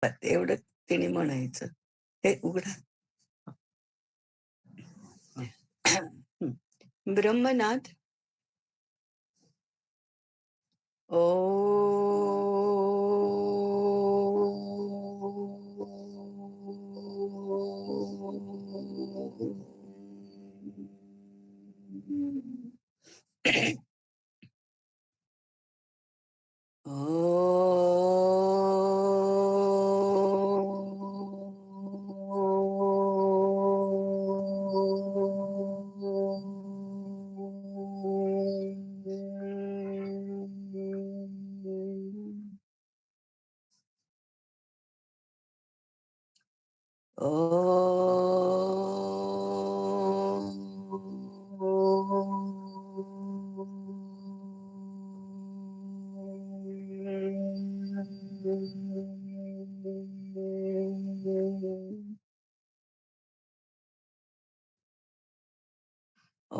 एवढं तिने म्हणायचं. हे उघडा. हं. ब्रह्मनाथ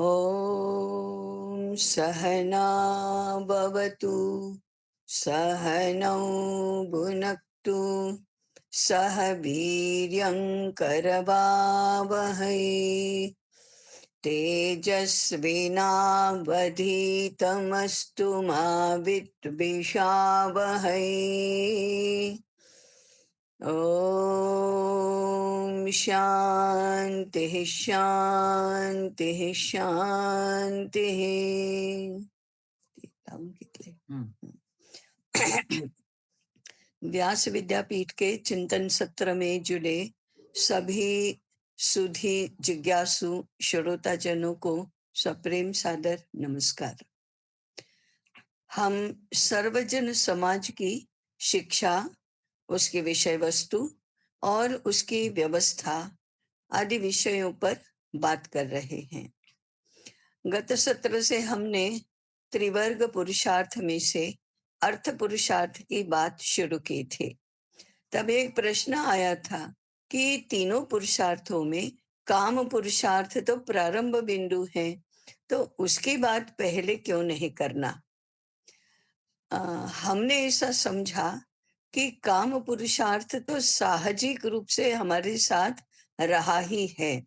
ॐ सहना भवतु सहनौ भुनक्तु सह वीर्यं करवावहै तेजस्विनावधीतमस्तु मा विद्विषावहै ॐ शान्तिः शान्तिः शान्तिः. लावून घेतले. व्यास विद्यापीठ के चिंतन सत्र में जुड़े सभी सुधी जिज्ञासु श्रोताजनों को सप्रेम सादर नमस्कार. हम सर्वजन समाज की शिक्षा, उसकी विषय वस्तु और उसकी व्यवस्था आदि विषयों पर बात कर रहे हैं. गत सत्र से हमने त्रिवर्ग पुरुषार्थ में से अर्थ पुरुषार्थ की बात शुरू की थी. तब एक प्रश्न आया था कि तीनों पुरुषार्थों में काम पुरुषार्थ तो प्रारंभ बिंदु है, तो उसकी बात पहले क्यों नहीं करना. हमने ऐसा समझा कि काम पुरुषार्थ तो साहजिक रूप से हमारे साथ रहा ही है,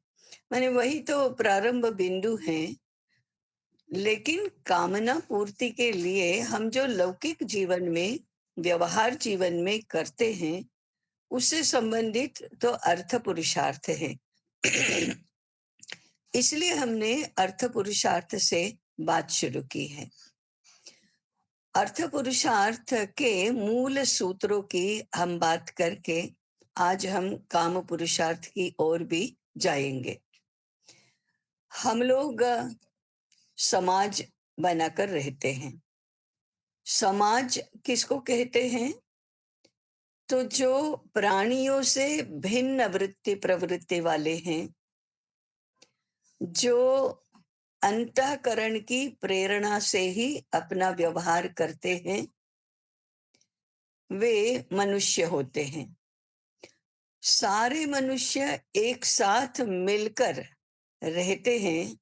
माने वही तो प्रारंभ बिंदु है. लेकिन कामना पूर्ति के लिए हम जो लौकिक जीवन में, व्यवहार जीवन में करते हैं, उससे संबंधित तो अर्थ पुरुषार्थ है. इसलिए हमने अर्थ पुरुषार्थ से बात शुरू की है. अर्थ पुरुषार्थ के मूल सूत्रों की हम बात करके आज हम काम पुरुषार्थ की ओर भी जाएंगे. हम लोग समाज बनाकर रहते हैं. समाज किसको कहते हैं? तो जो प्राणियों से भिन्न वृत्ति प्रवृत्ति वाले हैं, जो अंतःकरण की प्रेरणा से ही अपना व्यवहार करते हैं, वे मनुष्य होते हैं. सारे मनुष्य एक साथ मिलकर रहते हैं,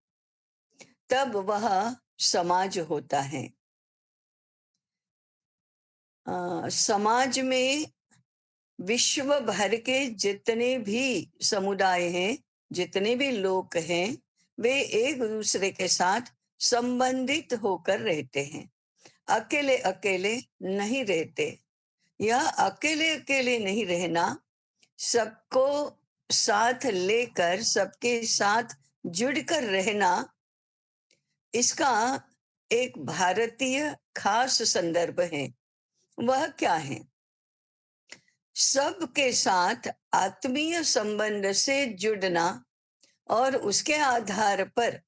तब वह समाज होता है. समाज में विश्व भर के जितने भी समुदाय हैं, जितने भी लोग हैं, वे एक दूसरे के साथ संबंधित होकर रहते हैं. अकेले अकेले नहीं रहते. यह अकेले अकेले नहीं रहना, सबको साथ लेकर, सबके साथ जुड़कर रहना, इसका एक भारतीय खास संदर्भ है. वह क्या है? सबके साथ आत्मीय संबंध से जुड़ना और उसके आधार पर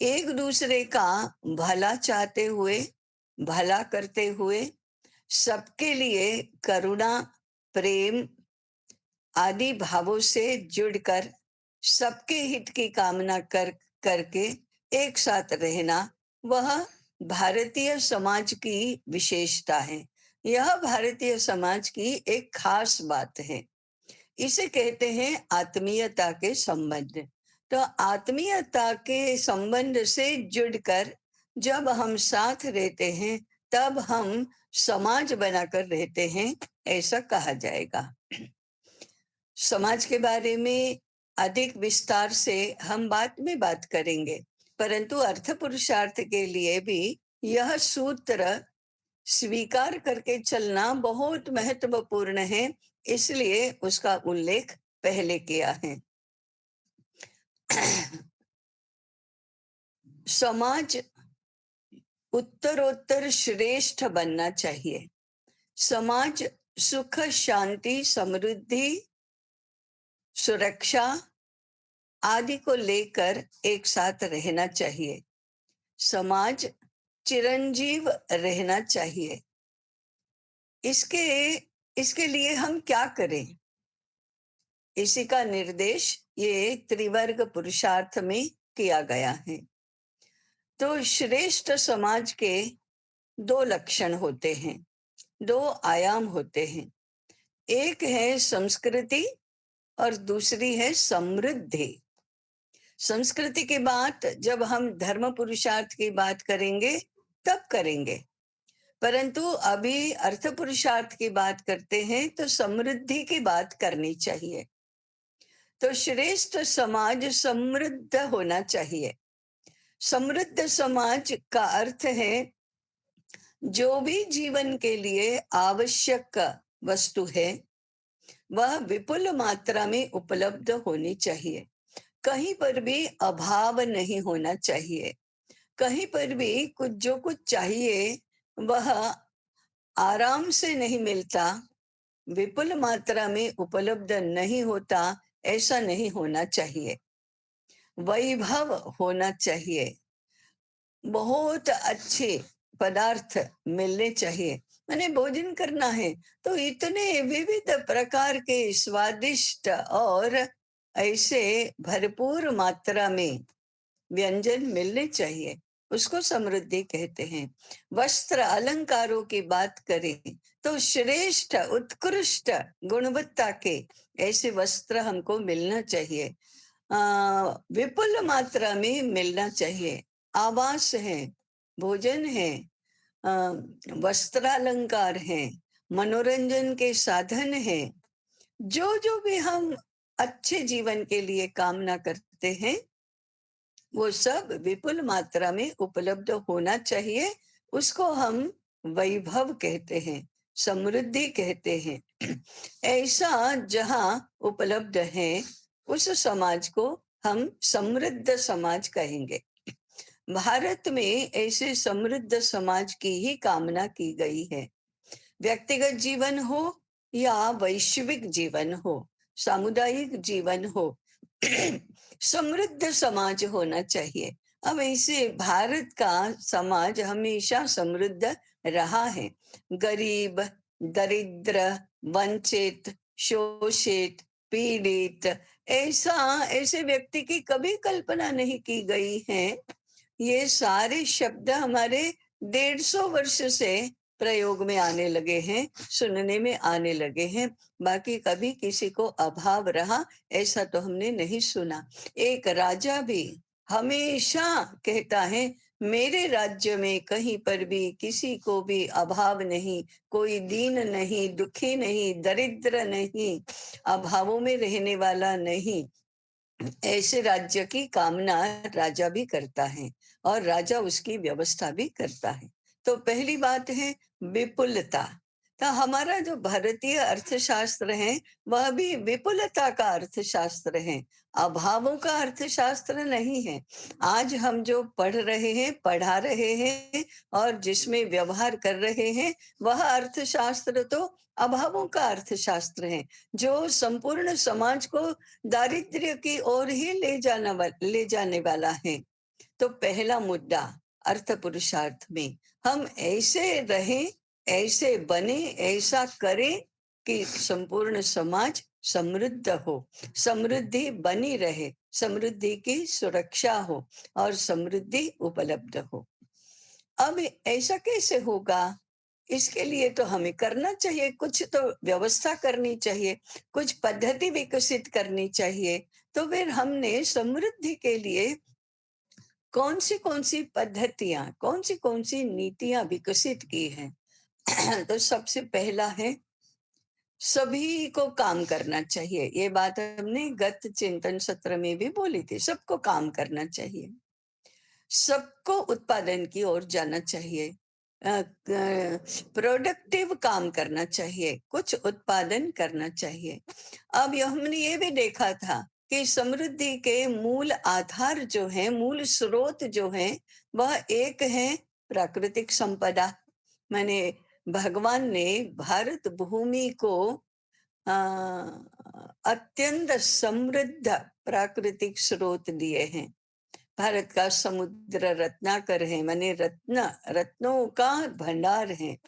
एक दूसरे का भला चाहते हुए, भला करते हुए, सबके लिए करुणा, प्रेम आदि भावों से जुड़कर सबके हित की कामना करके एक साथ रहना, वह भारतीय समाज की विशेषता है. यह भारतीय समाज की एक खास बात है. इसे कहते हैं आत्मीयता के संबंध. तो आत्मीयता के संबंध से जुड़कर जब हम साथ रहते हैं, तब हम समाज बनाकर रहते हैं, ऐसा कहा जाएगा। समाज के बारे में अधिक विस्तार से हम बाद में बात करेंगे, परंतु अर्थ पुरुषार्थ के लिए भी यह सूत्र स्वीकार करके चलना बहुत महत्वपूर्ण है, इसलिए उसका उल्लेख पहले किया है। समाज उत्तरोत्तर श्रेष्ठ बनना चाहिए। समाज सुख, शांति, समृद्धि, सुरक्षा आदि को लेकर एक साथ रहना चाहिए। समाज चिरंजीव रहना चाहिए। इसके इसके लिए हम क्या करें? इसी का निर्देश ये त्रिवर्ग पुरुषार्थ में किया गया है। तो श्रेष्ठ समाज के दो लक्षण होते हैं, दो आयाम होते हैं। एक है संस्कृति और दूसरी है समृद्धि। संस्कृति की बात जब हम धर्म पुरुषार्थ की बात करेंगे तब करेंगे, परंतु अभी अर्थ पुरुषार्थ की बात करते हैं तो समृद्धि की बात करनी चाहिए। तो श्रेष्ठ समाज समृद्ध होना चाहिए। समृद्ध समाज का अर्थ है जो भी जीवन के लिए आवश्यक वस्तु है वह विपुल मात्रा में उपलब्ध होनी चाहिए। कहीं पर भी अभाव नहीं होना चाहिए। कहीं पर भी जो कुछ चाहिए वह आराम से नहीं मिलता, विपुल मात्रा में उपलब्ध नहीं होता, ऐसा नहीं होना चाहिए। वैभव होना चाहिए। बहुत अच्छे पदार्थ मिलने चाहिए। मैंने भोजन करना है तो इतने विविध प्रकार के स्वादिष्ट और ऐसे भरपूर मात्रा में व्यंजन मिलने चाहिए, उसको समृद्धि कहते हैं। वस्त्र अलंकारों की बात करें तो श्रेष्ठ उत्कृष्ट गुणवत्ता के ऐसे वस्त्र हमको मिलना चाहिए, विपुल मात्रा में मिलना चाहिए। आवास है, भोजन है, वस्त्रालंकार है, मनोरंजन के साधन है, जो जो भी हम अच्छे जीवन के लिए कामना करते हैं वो सब विपुल मात्रा में उपलब्ध होना चाहिए। उसको हम वैभव कहते हैं, समृद्धि कहते हैं। ऐसा जहां उपलब्ध है उस समाज को हम समृद्ध समाज कहेंगे। भारत में ऐसे समृद्ध समाज की ही कामना की गई है। व्यक्तिगत जीवन हो या वैश्विक जीवन हो, सामुदायिक जीवन हो, समृद्ध समाज होना चाहिए। अब ऐसे भारत का समाज हमेशा समृद्ध रहा है। गरीब, दरिद्र, वंचित, शोषित, पीड़ित, ऐसे व्यक्ति की कभी कल्पना नहीं की गई है। ये सारे शब्द हमारे 150 वर्ष से प्रयोग में आने लगे हैं, सुनने में आने लगे हैं। बाकी कभी किसी को अभाव रहा ऐसा तो हमने नहीं सुना। एक राजा भी हमेशा कहता है मेरे राज्य में कहीं पर भी किसी को भी अभाव नहीं, कोई दीन नहीं, दुखी नहीं, दरिद्र नहीं, अभावों में रहने वाला नहीं। ऐसे राज्य की कामना राजा भी करता है और राजा उसकी व्यवस्था भी करता है। तो पहली बात है विपुलता। तो हमारा जो भारतीय अर्थशास्त्र है वह भी विपुलता का अर्थशास्त्र है, अभावों का अर्थशास्त्र नहीं है। आज हम जो पढ़ रहे हैं, पढ़ा रहे हैं और जिसमें व्यवहार कर रहे हैं वह अर्थशास्त्र तो अभावों का अर्थशास्त्र है, जो संपूर्ण समाज को दारिद्र्य की ओर ही ले जाने वाला है। तो पहला मुद्दा अर्थ पुरुषार्थ में हम ऐसे रहें, ऐसे बने, ऐसा करें कि संपूर्ण समाज समृद्ध हो, समृद्धि बनी रहे, समृद्धि की सुरक्षा हो और समृद्धि उपलब्ध हो। अब ऐसा कैसे होगा? इसके लिए तो हमें करना चाहिए, कुछ तो व्यवस्था करनी चाहिए, कुछ पद्धति विकसित करनी चाहिए। तो फिर हमने समृद्धि के लिए कौन सी पद्धतियां, कौन सी नीतियां विकसित की हैं? तो सबसे पहला है, सभी को काम करना चाहिए। ये बात हमने गत चिंतन सत्र में भी बोली थी, सबको काम करना चाहिए, सबको उत्पादन की ओर जाना चाहिए, प्रोडक्टिव काम करना चाहिए, कुछ उत्पादन करना चाहिए। अब हमने ये भी देखा था कि समृद्धि के मूल आधार जो है, मूल स्रोत जो है, वह एक है प्राकृतिक संपदा। माने भगवान ने भारत भूमि को अ, अत्यंत समृद्ध प्राकृतिक स्रोत दिए हैं। भारत का समुद्र रत्नाकर है, माने रत्नों का भंडार है।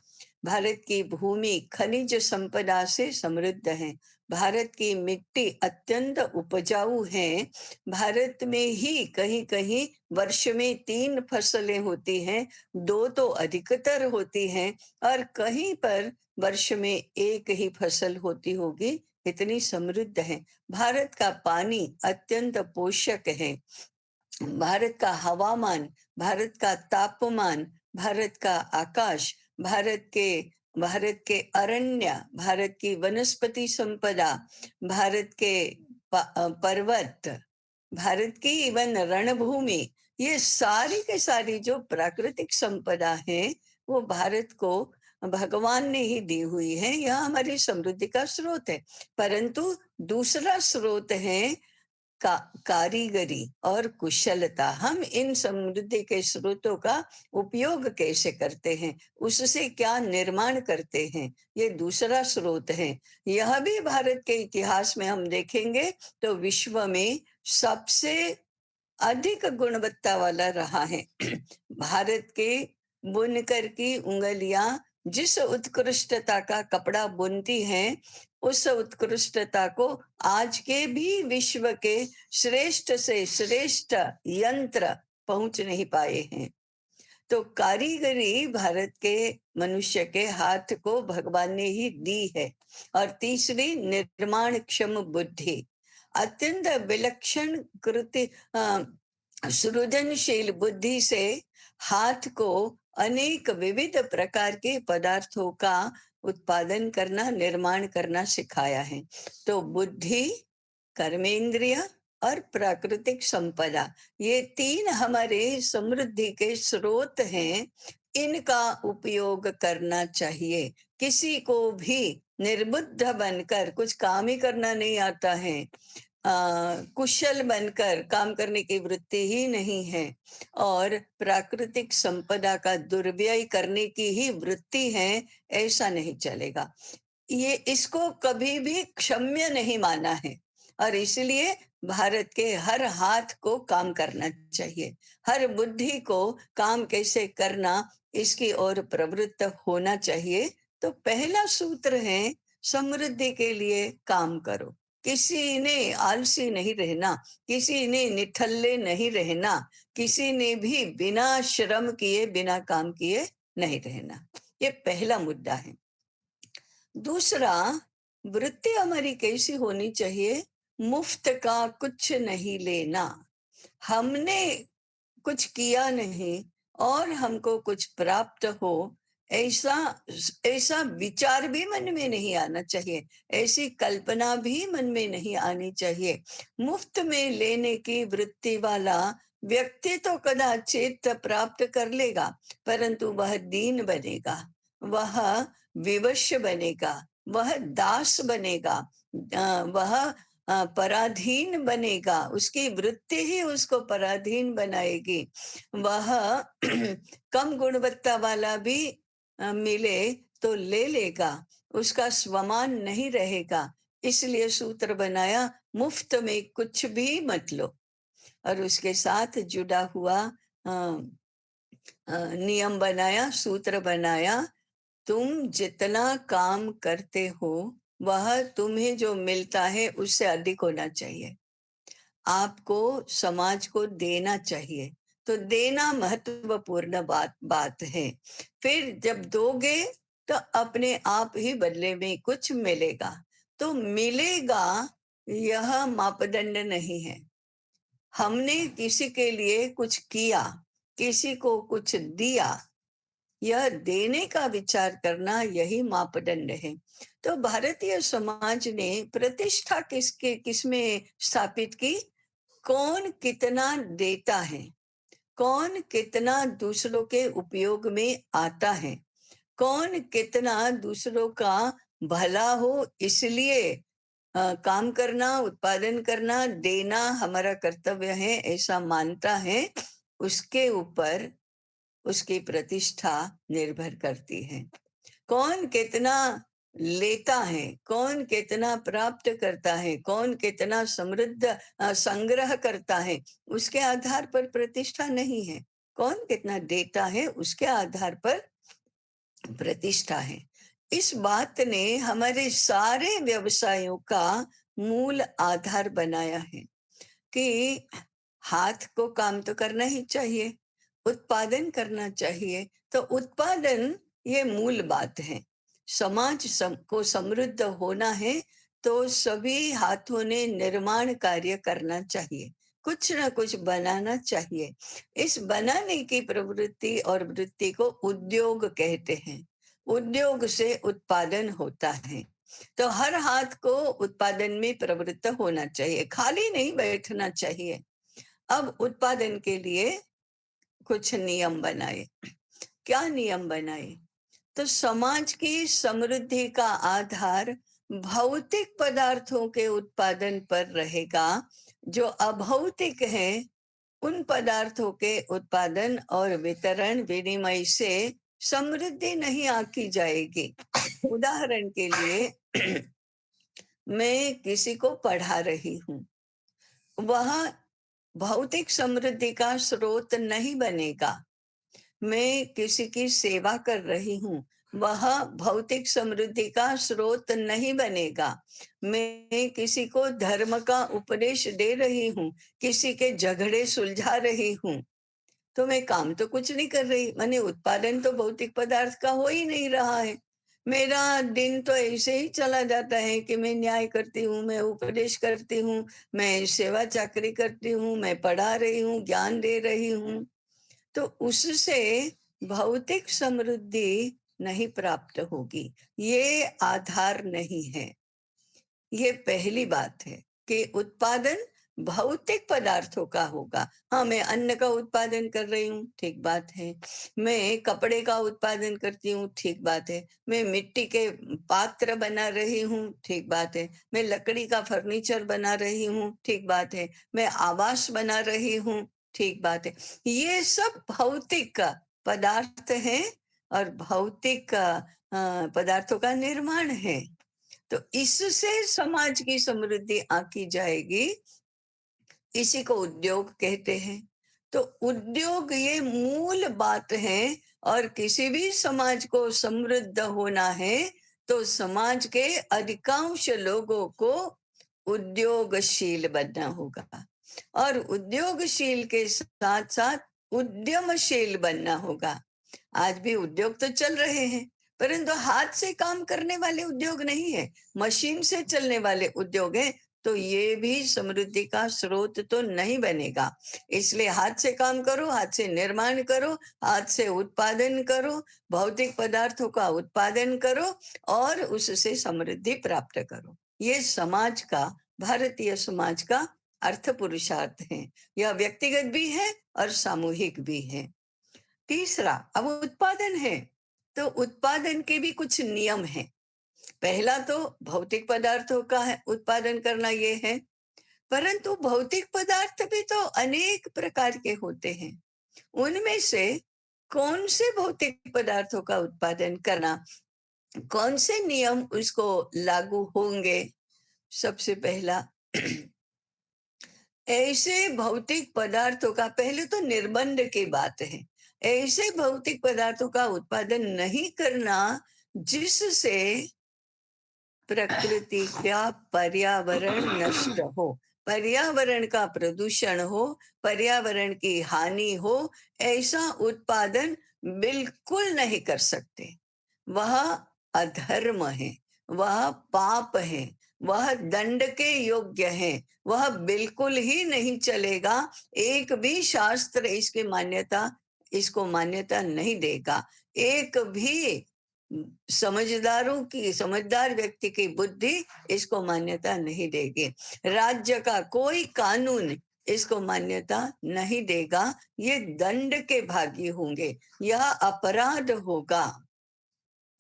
भारत की भूमि खनिज संपदा से समृद्ध है। भारत की मिट्टी अत्यंत उपजाऊ है। भारत में ही कहीं कहीं वर्ष में 3 फसलें होती हैं, 2 तो अधिकतर होती हैं, और कहीं पर वर्ष में 1 ही फसल होती होगी। इतनी समृद्ध है। भारत का पानी अत्यंत पोषक है। भारत का हवामान, भारत का तापमान, भारत का आकाश, भारत के अरण्य, भारत की वनस्पति संपदा, भारत के पर्वत, भारत की इवन रणभूमि, ये सारी के सारी जो प्राकृतिक संपदा है, वो भारत को भगवान ने ही दी हुई है। यह हमारी समृद्धि का स्रोत है। परंतु दूसरा स्रोत है का कारीगरी और कुशलता। हम इन समृद्धि के स्रोतों का उपयोग कैसे करते हैं, उससे क्या निर्माण करते हैं, ये दूसरा स्रोत है। यह भी भारत के इतिहास में हम देखेंगे तो विश्व में सबसे अधिक गुणवत्ता वाला रहा है। भारत के बुनकर की उंगलियां जिस उत्कृष्टता का कपड़ा बुनती हैं, उस उत्कृष्टता को आज के भी विश्व के श्रेष्ठ से श्रेष्ठ यंत्र पहुंच नहीं पाए हैं। तो कारीगरी भारत के मनुष्य के हाथ को भगवान ने ही दी है। और तीसरी, निर्माण क्षम बुद्धि, अत्यंत विलक्षण कृति, सृजनशील बुद्धि से हाथ को अनेक विविध प्रकार के पदार्थों का उत्पादन करना, निर्माण करना सिखाया है। तो बुद्धि, कर्मेंद्रिय और प्राकृतिक संपदा, ये 3 हमारे समृद्धि के स्रोत हैं। इनका उपयोग करना चाहिए। किसी को भी निर्बुद्ध बनकर कुछ काम ही करना नहीं आता है, कुशल बनकर काम करने की वृत्ति ही नहीं है, और प्राकृतिक संपदा का दुर्व्यय करने की ही वृत्ति है, ऐसा नहीं चलेगा। ये इसको कभी भी क्षम्य नहीं माना है। और इसलिए भारत के हर हाथ को काम करना चाहिए, हर बुद्धि को काम कैसे करना, इसकी ओर प्रवृत्त होना चाहिए। तो पहला सूत्र है, समृद्धि के लिए काम करो। किसी ने आलसी नहीं रहना, किसी ने निठल्ले नहीं रहना, किसी ने भी बिना श्रम किए, बिना काम किए नहीं रहना। ये पहला मुद्दा है। दूसरा, वृत्ति हमारी कैसी होनी चाहिए? मुफ्त का कुछ नहीं लेना। हमने कुछ किया नहीं और हमको कुछ प्राप्त हो, ऐसा ऐसा विचार भी मन में नहीं आना चाहिए, ऐसी कल्पना भी मन में नहीं आनी चाहिए। मुफ्त में लेने की वृत्ति वाला व्यक्ति तो कदाचित प्राप्त कर लेगा, परंतु वह दीन बनेगा, वह विवश बनेगा, वह दास बनेगा, वह पराधीन बनेगा। उसकी वृत्ति ही उसको पराधीन बनाएगी। वह कम गुणवत्ता वाला भी मिले तो ले लेगा, उसका स्वमान नहीं रहेगा। इसलिए सूत्र बनाया, मुफ्त में कुछ भी मत लो। और उसके साथ जुड़ा हुआ नियम बनाया, सूत्र बनाया, तुम जितना काम करते हो, वह तुम्हें जो मिलता है उससे अधिक होना चाहिए। आपको समाज को देना चाहिए। तो देना महत्वपूर्ण बात है। फिर जब दोगे तो अपने आप ही बदले में कुछ मिलेगा। तो मिलेगा, यह मापदंड नहीं है। हमने किसी के लिए कुछ किया, किसी को कुछ दिया, यह देने का विचार करना, यही मापदंड है। तो भारतीय समाज ने प्रतिष्ठा किसमें स्थापित की? कौन कितना देता है, कौन कितना दूसरों के उपयोग में आता है, कौन कितना दूसरों का भला हो इसलिए काम करना, उत्पादन करना, देना हमारा कर्तव्य है, ऐसा मानता है, उसके ऊपर उसकी प्रतिष्ठा निर्भर करती है। कौन कितना लेता है, कौन कितना प्राप्त करता है, कौन कितना समृद्ध संग्रह करता है, उसके आधार पर प्रतिष्ठा नहीं है। कौन कितना देता है उसके आधार पर प्रतिष्ठा है। इस बात ने हमारे सारे व्यवसायों का मूल आधार बनाया है कि हाथ को काम तो करना ही चाहिए, उत्पादन करना चाहिए। तो उत्पादन ये मूल बात है। समाज को समृद्ध होना है तो सभी हाथों ने निर्माण कार्य करना चाहिए, कुछ ना कुछ बनाना चाहिए। इस बनाने की प्रवृत्ति और वृत्ति को उद्योग कहते हैं। उद्योग से उत्पादन होता है। तो हर हाथ को उत्पादन में प्रवृत्त होना चाहिए, खाली नहीं बैठना चाहिए। अब उत्पादन के लिए कुछ नियम बनाए। क्या नियम बनाए? तो समाज की समृद्धि का आधार भौतिक पदार्थों के उत्पादन पर रहेगा। जो अभौतिक है उन पदार्थों के उत्पादन और वितरण विनिमय से समृद्धि नहीं आकी जाएगी। उदाहरण के लिए मैं किसी को पढ़ा रही हूँ, वह भौतिक समृद्धि का स्रोत नहीं बनेगा। मैं किसी की सेवा कर रही हूँ, वह भौतिक समृद्धि का स्रोत नहीं बनेगा। मैं किसी को धर्म का उपदेश दे रही हूँ, किसी के झगड़े सुलझा रही हूँ, तो मैं काम तो कुछ नहीं कर रही, माने उत्पादन तो भौतिक पदार्थ का हो ही नहीं रहा है। मेरा दिन तो ऐसे ही चला जाता है कि मैं न्याय करती हूँ, मैं उपदेश करती हूँ, मैं सेवा चाकरी करती हूँ, मैं पढ़ा रही हूँ, ज्ञान दे रही हूँ। तो उससे भौतिक समृद्धि नहीं प्राप्त होगी, ये आधार नहीं है। ये पहली बात है कि उत्पादन भौतिक पदार्थों का होगा। हाँ, मैं अन्न का उत्पादन कर रही हूँ, ठीक बात है। मैं कपड़े का उत्पादन करती हूँ, ठीक बात है। मैं मिट्टी के पात्र बना रही हूँ, ठीक बात है। मैं लकड़ी का फर्नीचर बना रही हूँ, ठीक बात है। मैं आवास बना रही हूँ, ठीक बात है। ये सब भौतिक पदार्थ हैं और भौतिक पदार्थों का निर्माण है। तो इससे समाज की समृद्धि आकी जाएगी। इसी को उद्योग कहते हैं। तो उद्योग ये मूल बात है। और किसी भी समाज को समृद्ध होना है तो समाज के अधिकांश लोगों को उद्योगशील बनना होगा, और उद्योगशील के साथ साथ उद्यमशील बनना होगा। आज भी उद्योग तो चल रहे हैं, परंतु हाथ से काम करने वाले उद्योग नहीं है, मशीन से चलने वाले उद्योग हैं। तो ये भी समृद्धि का स्रोत तो नहीं बनेगा। इसलिए हाथ से काम करो, हाथ से निर्माण करो, हाथ से उत्पादन करो, भौतिक पदार्थों का उत्पादन करो और उससे समृद्धि प्राप्त करो। ये समाज का, भारतीय समाज का अर्थ पुरुषार्थ है। यह व्यक्तिगत भी है और सामूहिक भी है। तीसरा, अब उत्पादन है तो उत्पादन के भी कुछ नियम हैं। पहला तो भौतिक पदार्थों का उत्पादन करना ये है, परंतु भौतिक पदार्थ भी तो अनेक प्रकार के होते हैं। उनमें से कौन से भौतिक पदार्थों का उत्पादन करना, कौन से नियम उसको लागू होंगे? सबसे पहला, ऐसे भौतिक पदार्थों का, पहले तो निर्बंध की बात है, ऐसे भौतिक पदार्थों का उत्पादन नहीं करना जिससे प्रकृति का पर्यावरण नष्ट हो, पर्यावरण का प्रदूषण हो, पर्यावरण की हानि हो। ऐसा उत्पादन बिल्कुल नहीं कर सकते। वह अधर्म है, वह पाप है, वह दंड के योग्य है, वह बिल्कुल ही नहीं चलेगा। एक भी शास्त्र इसको मान्यता नहीं देगा। एक भी समझदार व्यक्ति की बुद्धि इसको मान्यता नहीं देगी। राज्य का कोई कानून इसको मान्यता नहीं देगा। ये दंड के भागी होंगे, यह अपराध होगा,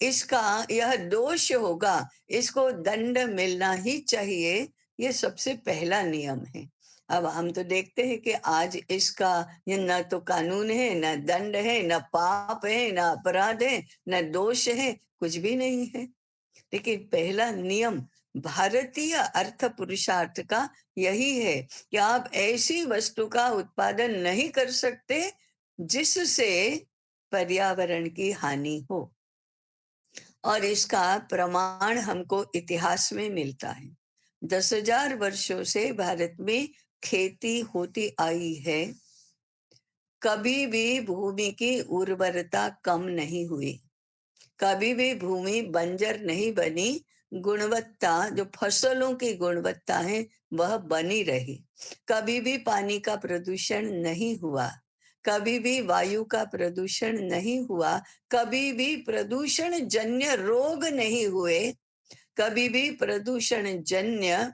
इसका यह दोष होगा, इसको दंड मिलना ही चाहिए। ये सबसे पहला नियम है। अब हम तो देखते हैं कि आज इसका ये न तो कानून है, न दंड है, न पाप है, न अपराध है, न दोष है, कुछ भी नहीं है। लेकिन पहला नियम भारतीय अर्थ पुरुषार्थ का यही है कि आप ऐसी वस्तु का उत्पादन नहीं कर सकते जिससे पर्यावरण की हानि हो। और इसका प्रमाण हमको इतिहास में मिलता है। 10,000 वर्षों से भारत में खेती होती आई है, कभी भी भूमि की उर्वरता कम नहीं हुई, कभी भी भूमि बंजर नहीं बनी, गुणवत्ता जो फसलों की गुणवत्ता है वह बनी रही, कभी भी पानी का प्रदूषण नहीं हुआ, कभी भी वायु का प्रदूषण नहीं हुआ, कभी भी प्रदूषण जन्य रोग नहीं हुए, कभी भी प्रदूषण जन्य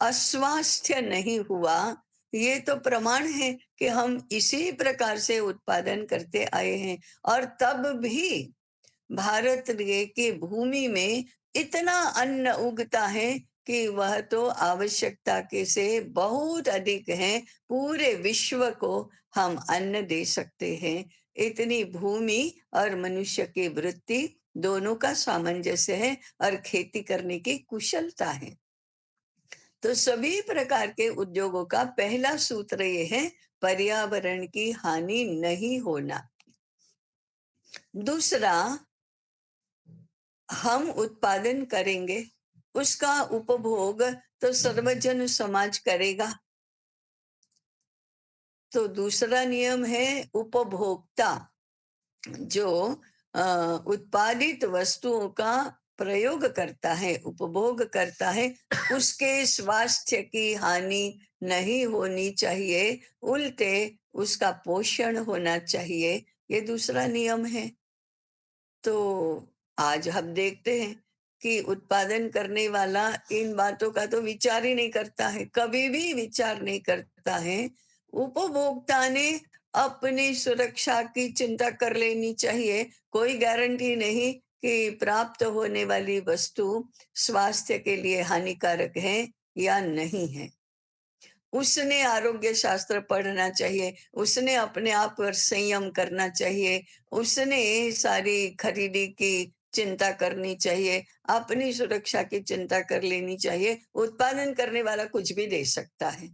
अस्वास्थ्य नहीं हुआ। ये तो प्रमाण है कि हम इसी प्रकार से उत्पादन करते आए हैं। और तब भी भारत की भूमि में इतना अन्न उगता है कि वह तो आवश्यकता के से बहुत अधिक है। पूरे विश्व को हम अन्न दे सकते हैं। इतनी भूमि और मनुष्य की वृत्ति दोनों का सामंजस्य है और खेती करने की कुशलता है। तो सभी प्रकार के उद्योगों का पहला सूत्र ये है, पर्यावरण की हानि नहीं होना। दूसरा, हम उत्पादन करेंगे, उसका उपभोग तो सर्वजन समाज करेगा। तो दूसरा नियम है उपभोक्ता जो उत्पादित वस्तुओं का प्रयोग करता है, उपभोग करता है, उसके स्वास्थ्य की हानि नहीं होनी चाहिए, उल्टे उसका पोषण होना चाहिए। ये दूसरा नियम है। तो आज हम देखते हैं कि उत्पादन करने वाला इन बातों का तो विचार ही नहीं करता है, कभी भी विचार नहीं करता है। उपभोक्ता ने अपनी सुरक्षा की चिंता कर लेनी चाहिए। कोई गारंटी नहीं कि प्राप्त होने वाली वस्तु स्वास्थ्य के लिए हानिकारक है या नहीं है। उसने आरोग्य शास्त्र पढ़ना चाहिए, उसने अपने आप पर संयम करना चाहिए, उसने सारी खरीदी की चिंता करनी चाहिए, अपनी सुरक्षा की चिंता कर लेनी चाहिए। उत्पादन करने वाला कुछ भी दे सकता है,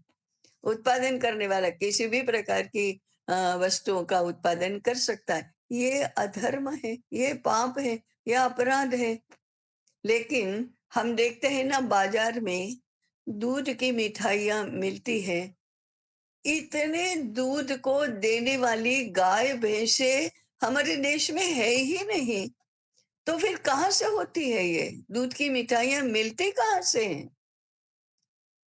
उत्पादन करने वाला किसी भी प्रकार की वस्तुओं का उत्पादन कर सकता है। ये अधर्म है, ये पाप है, ये अपराध है। लेकिन हम देखते हैं ना, बाजार में दूध की मिठाइयाँ मिलती हैं, इतने दूध को देने वाली गाय भैंसे हमारे देश में है ही नहीं। तो फिर कहाँ से होती है ये दूध की मिठाइयाँ, मिलती कहाँ से हैं?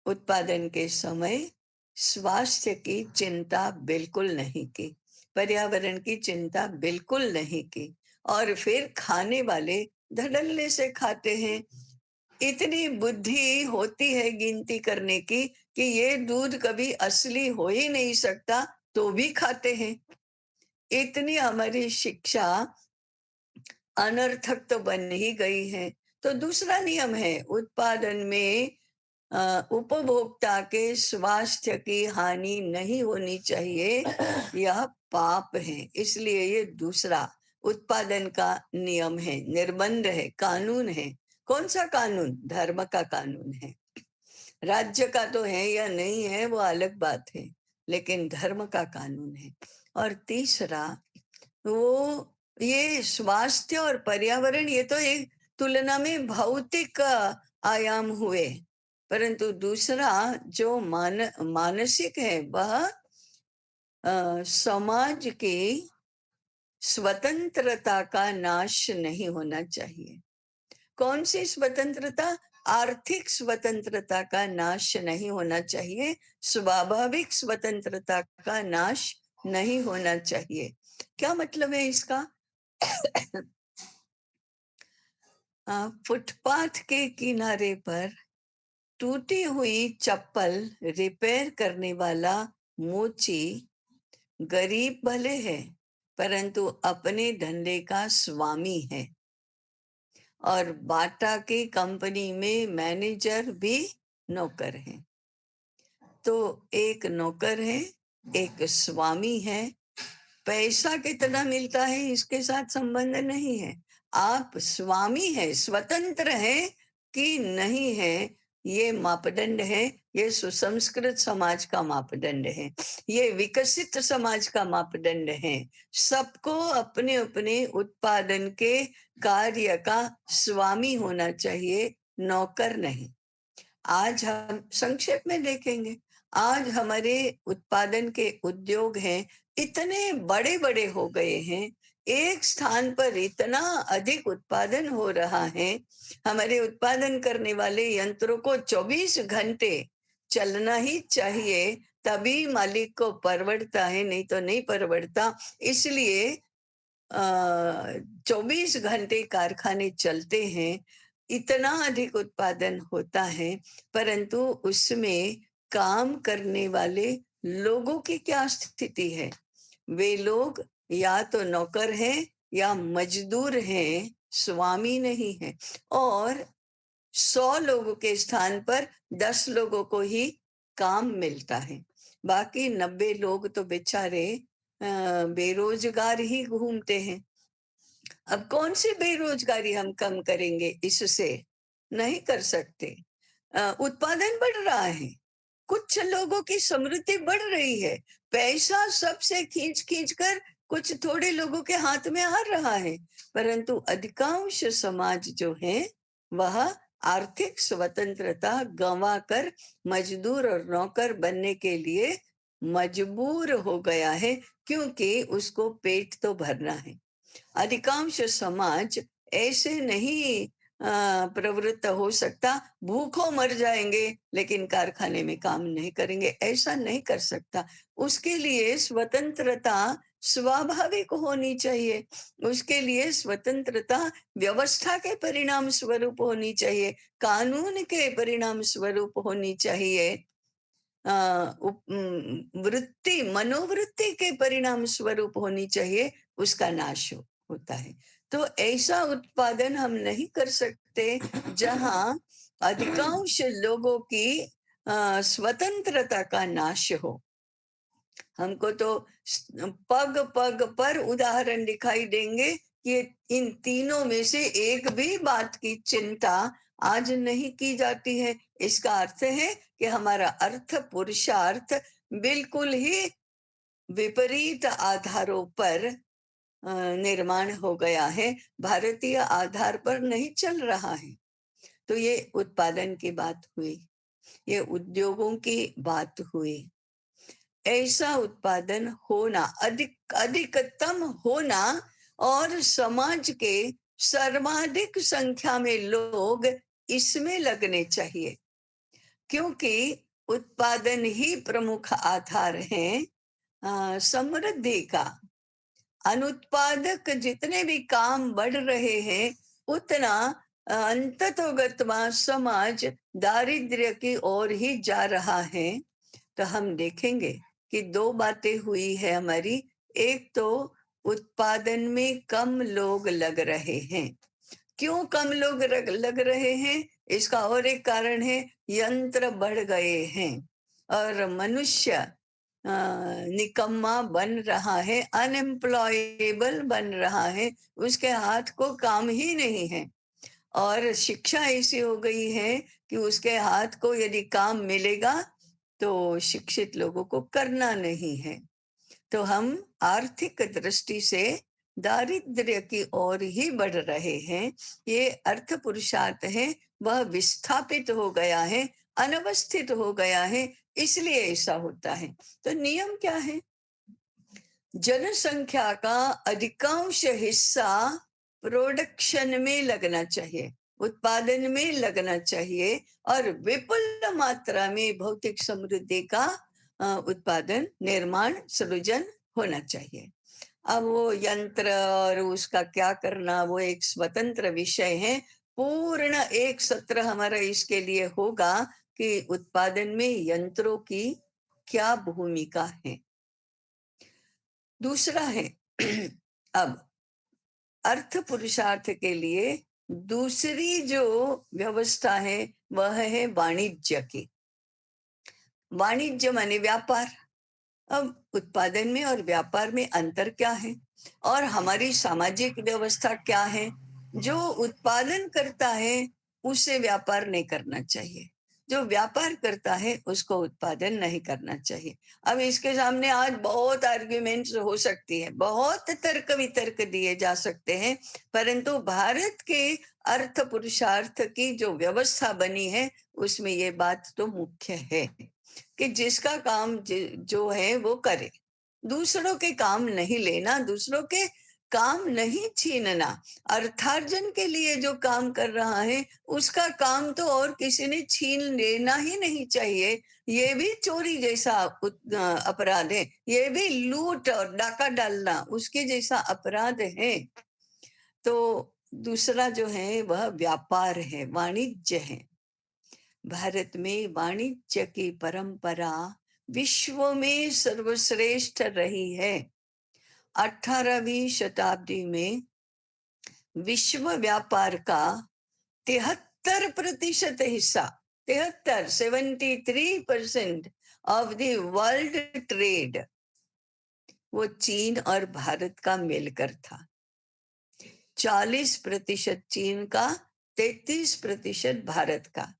उत्पादन के समय स्वास्थ्य की चिंता बिल्कुल नहीं की, पर्यावरण की चिंता बिल्कुल नहीं की, और फिर खाने वाले धड़ल्ले से खाते हैं। इतनी बुद्धि होती है गिनती करने की कि ये दूध कभी असली हो ही नहीं सकता, तो भी खाते हैं। इतनी हमारी शिक्षा अनर्थक तो बन ही गई है। तो दूसरा नियम है, उत्पादन में उपभोक्ता के स्वास्थ्य की हानि नहीं होनी चाहिए, यह पाप है। इसलिए ये दूसरा उत्पादन का नियम है, निर्बंध है, कानून है। कौन सा कानून? धर्म का कानून है। राज्य का तो है या नहीं है वो अलग बात है, लेकिन धर्म का कानून है। और तीसरा, वो ये स्वास्थ्य और पर्यावरण, ये तो एक तुलना में भौतिक आयाम हुए, परंतु दूसरा जो मानसिक है, वह समाज की स्वतंत्रता का नाश नहीं होना चाहिए। कौन सी स्वतंत्रता? आर्थिक स्वतंत्रता का नाश नहीं होना चाहिए, स्वाभाविक स्वतंत्रता का नाश नहीं होना चाहिए। क्या मतलब है इसका? फुटपाथ के किनारे पर टूटी हुई चप्पल रिपेयर करने वाला मोची गरीब भले है, परंतु अपने धंधे का स्वामी है। और बाटा की कंपनी में मैनेजर भी नौकर है। तो एक नौकर है, एक स्वामी है। पैसा कितना मिलता है इसके साथ संबंध नहीं है। आप स्वामी है, स्वतंत्र है कि नहीं है, ये मापदंड है। ये सुसंस्कृत समाज का मापदंड है, ये विकसित समाज का मापदंड है। सबको अपने अपने उत्पादन के कार्य का स्वामी होना चाहिए, नौकर नहीं। आज हम संक्षेप में देखेंगे। आज हमारे उत्पादन के उद्योग हैं, इतने बड़े बड़े हो गए हैं, एक स्थान पर इतना अधिक उत्पादन हो रहा है। हमारे उत्पादन करने वाले यंत्रों को 24 घंटे चलना ही चाहिए, तभी मालिक को परवड़ता है, नहीं तो नहीं परवड़ता। इसलिए 24 घंटे कारखाने चलते हैं, इतना अधिक उत्पादन होता है, परंतु उसमें काम करने वाले लोगों की क्या स्थिति है? वे लोग या तो नौकर हैं या मजदूर हैं, स्वामी नहीं है। और 100 लोगों के स्थान पर 10 लोगों को ही काम मिलता है, बाकी 90 लोग तो बेचारे बेरोजगार ही घूमते हैं। अब कौन सी बेरोजगारी हम कम करेंगे? इससे नहीं कर सकते। उत्पादन बढ़ रहा है, कुछ लोगों की समृद्धि बढ़ रही है, पैसा सबसे खींच खींच कर कुछ थोड़े लोगों के हाथ में आ रहा है, परंतु अधिकांश समाज जो है वह आर्थिक स्वतंत्रता गंवाकर मजदूर और नौकर बनने के लिए मजबूर हो गया है, क्योंकि उसको पेट तो भरना है। अधिकांश समाज ऐसे नहीं प्रवृत्त हो सकता, भूखों मर जाएंगे लेकिन कारखाने में काम नहीं करेंगे, ऐसा नहीं कर सकता। उसके लिए स्वतंत्रता स्वाभाविक होनी चाहिए, उसके लिए स्वतंत्रता व्यवस्था के परिणाम स्वरूप होनी चाहिए, कानून के परिणाम स्वरूप होनी चाहिए। वृत्ति मनोवृत्ति के परिणाम स्वरूप होनी चाहिए, उसका नाश होता है। तो ऐसा उत्पादन हम नहीं कर सकते जहां अधिकांश लोगों की स्वतंत्रता का नाश हो। हमको तो पग पग पर उदाहरण दिखाई देंगे कि इन तीनों में से एक भी बात की चिंता आज नहीं की जाती है। इसका अर्थ है कि हमारा अर्थ पुरुषार्थ बिल्कुल ही विपरीत आधारों पर निर्माण हो गया है, भारतीय आधार पर नहीं चल रहा है। तो ये उत्पादन की बात हुई, ये उद्योगों की बात हुई। ऐसा उत्पादन होना, अधिकतम होना, और समाज के सर्वाधिक संख्या में लोग इसमें लगने चाहिए, क्योंकि उत्पादन ही प्रमुख आधार है समृद्धि का। अनुत्पादक जितने भी काम बढ़ रहे हैं, उतना अंततोगत्वा समाज दारिद्र्य की ओर ही जा रहा है। तो हम देखेंगे कि दो बातें हुई है हमारी। एक तो उत्पादन में कम लोग लग रहे हैं। क्यों कम लोग लग रहे हैं? इसका और एक कारण है, यंत्र बढ़ गए हैं और मनुष्य निकम्मा बन रहा है, अनएम्प्लॉयबल बन रहा है, उसके हाथ को काम ही नहीं है। और शिक्षा ऐसी हो गई है कि उसके हाथ को यदि काम मिलेगा तो शिक्षित लोगों को करना नहीं है। तो हम आर्थिक दृष्टि से दारिद्र्य की ओर ही बढ़ रहे हैं। ये अर्थ पुरुषार्थ है, वह विस्थापित हो गया है, अनवस्थित हो गया है, इसलिए ऐसा होता है। तो नियम क्या है? जनसंख्या का अधिकांश हिस्सा प्रोडक्शन में लगना चाहिए, उत्पादन में लगना चाहिए, और विपुल मात्रा में भौतिक समृद्धि का उत्पादन, निर्माण, सृजन होना चाहिए। अब वो यंत्र और उसका क्या करना वो एक स्वतंत्र विषय है। पूर्ण एक सत्र हमारा इसके लिए होगा कि उत्पादन में यंत्रों की क्या भूमिका है। दूसरा है अब अर्थ पुरुषार्थ के लिए दूसरी जो व्यवस्था है वह है वाणिज्य की। वाणिज्य माने व्यापार। अब उत्पादन में और व्यापार में अंतर क्या है और हमारी सामाजिक व्यवस्था क्या है। जो उत्पादन करता है उसे व्यापार नहीं करना चाहिए, जो व्यापार करता है उसको उत्पादन नहीं करना चाहिए। अब इसके सामने आज बहुत आर्ग्यूमेंट्स हो सकती है, बहुत तर्क वितर्क दिए जा सकते हैं, परंतु भारत के अर्थ पुरुषार्थ की जो व्यवस्था बनी है उसमें ये बात तो मुख्य है कि जिसका काम जो है वो करे, दूसरों के काम नहीं लेना, दूसरों के काम नहीं छीनना। अर्थार्जन के लिए जो काम कर रहा है उसका काम तो और किसी ने छीन लेना ही नहीं चाहिए। ये भी चोरी जैसा अपराध है, ये भी लूट और डाका डालना उसके जैसा अपराध है। तो दूसरा जो है वह व्यापार है, वाणिज्य है। भारत में वाणिज्य की परंपरा विश्व में सर्वश्रेष्ठ रही है। 18वीं शताब्दी में विश्व व्यापार का 73% हिस्सा, 73% ऑफ द वर्ल्ड ट्रेड वो चीन और भारत का मिलकर था। 40% चीन का, 33% भारत का।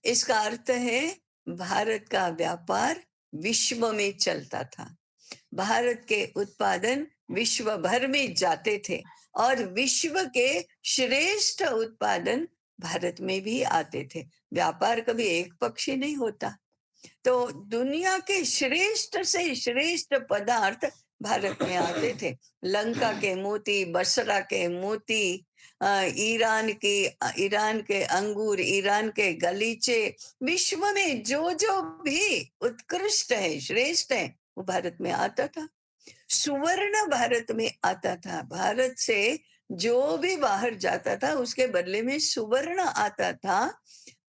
इसका अर्थ है भारत का व्यापार विश्व में चलता था, भारत के उत्पादन विश्व भर में जाते थे और विश्व के श्रेष्ठ उत्पादन भारत में भी आते थे। व्यापार कभी एक पक्षी नहीं होता। तो दुनिया के श्रेष्ठ से श्रेष्ठ पदार्थ भारत में आते थे। लंका के मोती, बसरा के मोती, ईरान के अंगूर, ईरान के गलीचे, विश्व में जो जो भी उत्कृष्ट है, श्रेष्ठ है, वो भारत में आता था। सुवर्ण भारत में आता था। भारत से जो भी बाहर जाता था उसके बदले में सुवर्ण आता था।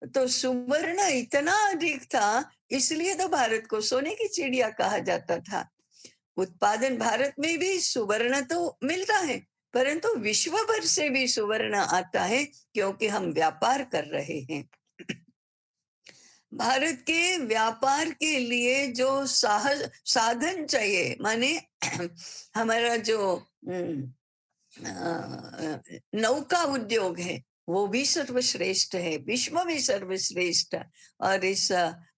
तो सुवर्ण इतना अधिक था, इसलिए तो भारत को सोने की चिड़िया कहा जाता था। उत्पादन भारत में भी सुवर्ण तो मिलता है, परंतु विश्व भर से भी सुवर्ण आता है क्योंकि हम व्यापार कर रहे हैं। भारत के व्यापार के लिए जो साधन चाहिए, माने हमारा जो नौका उद्योग है वो भी सर्वश्रेष्ठ है, विश्व में सर्वश्रेष्ठ। और इस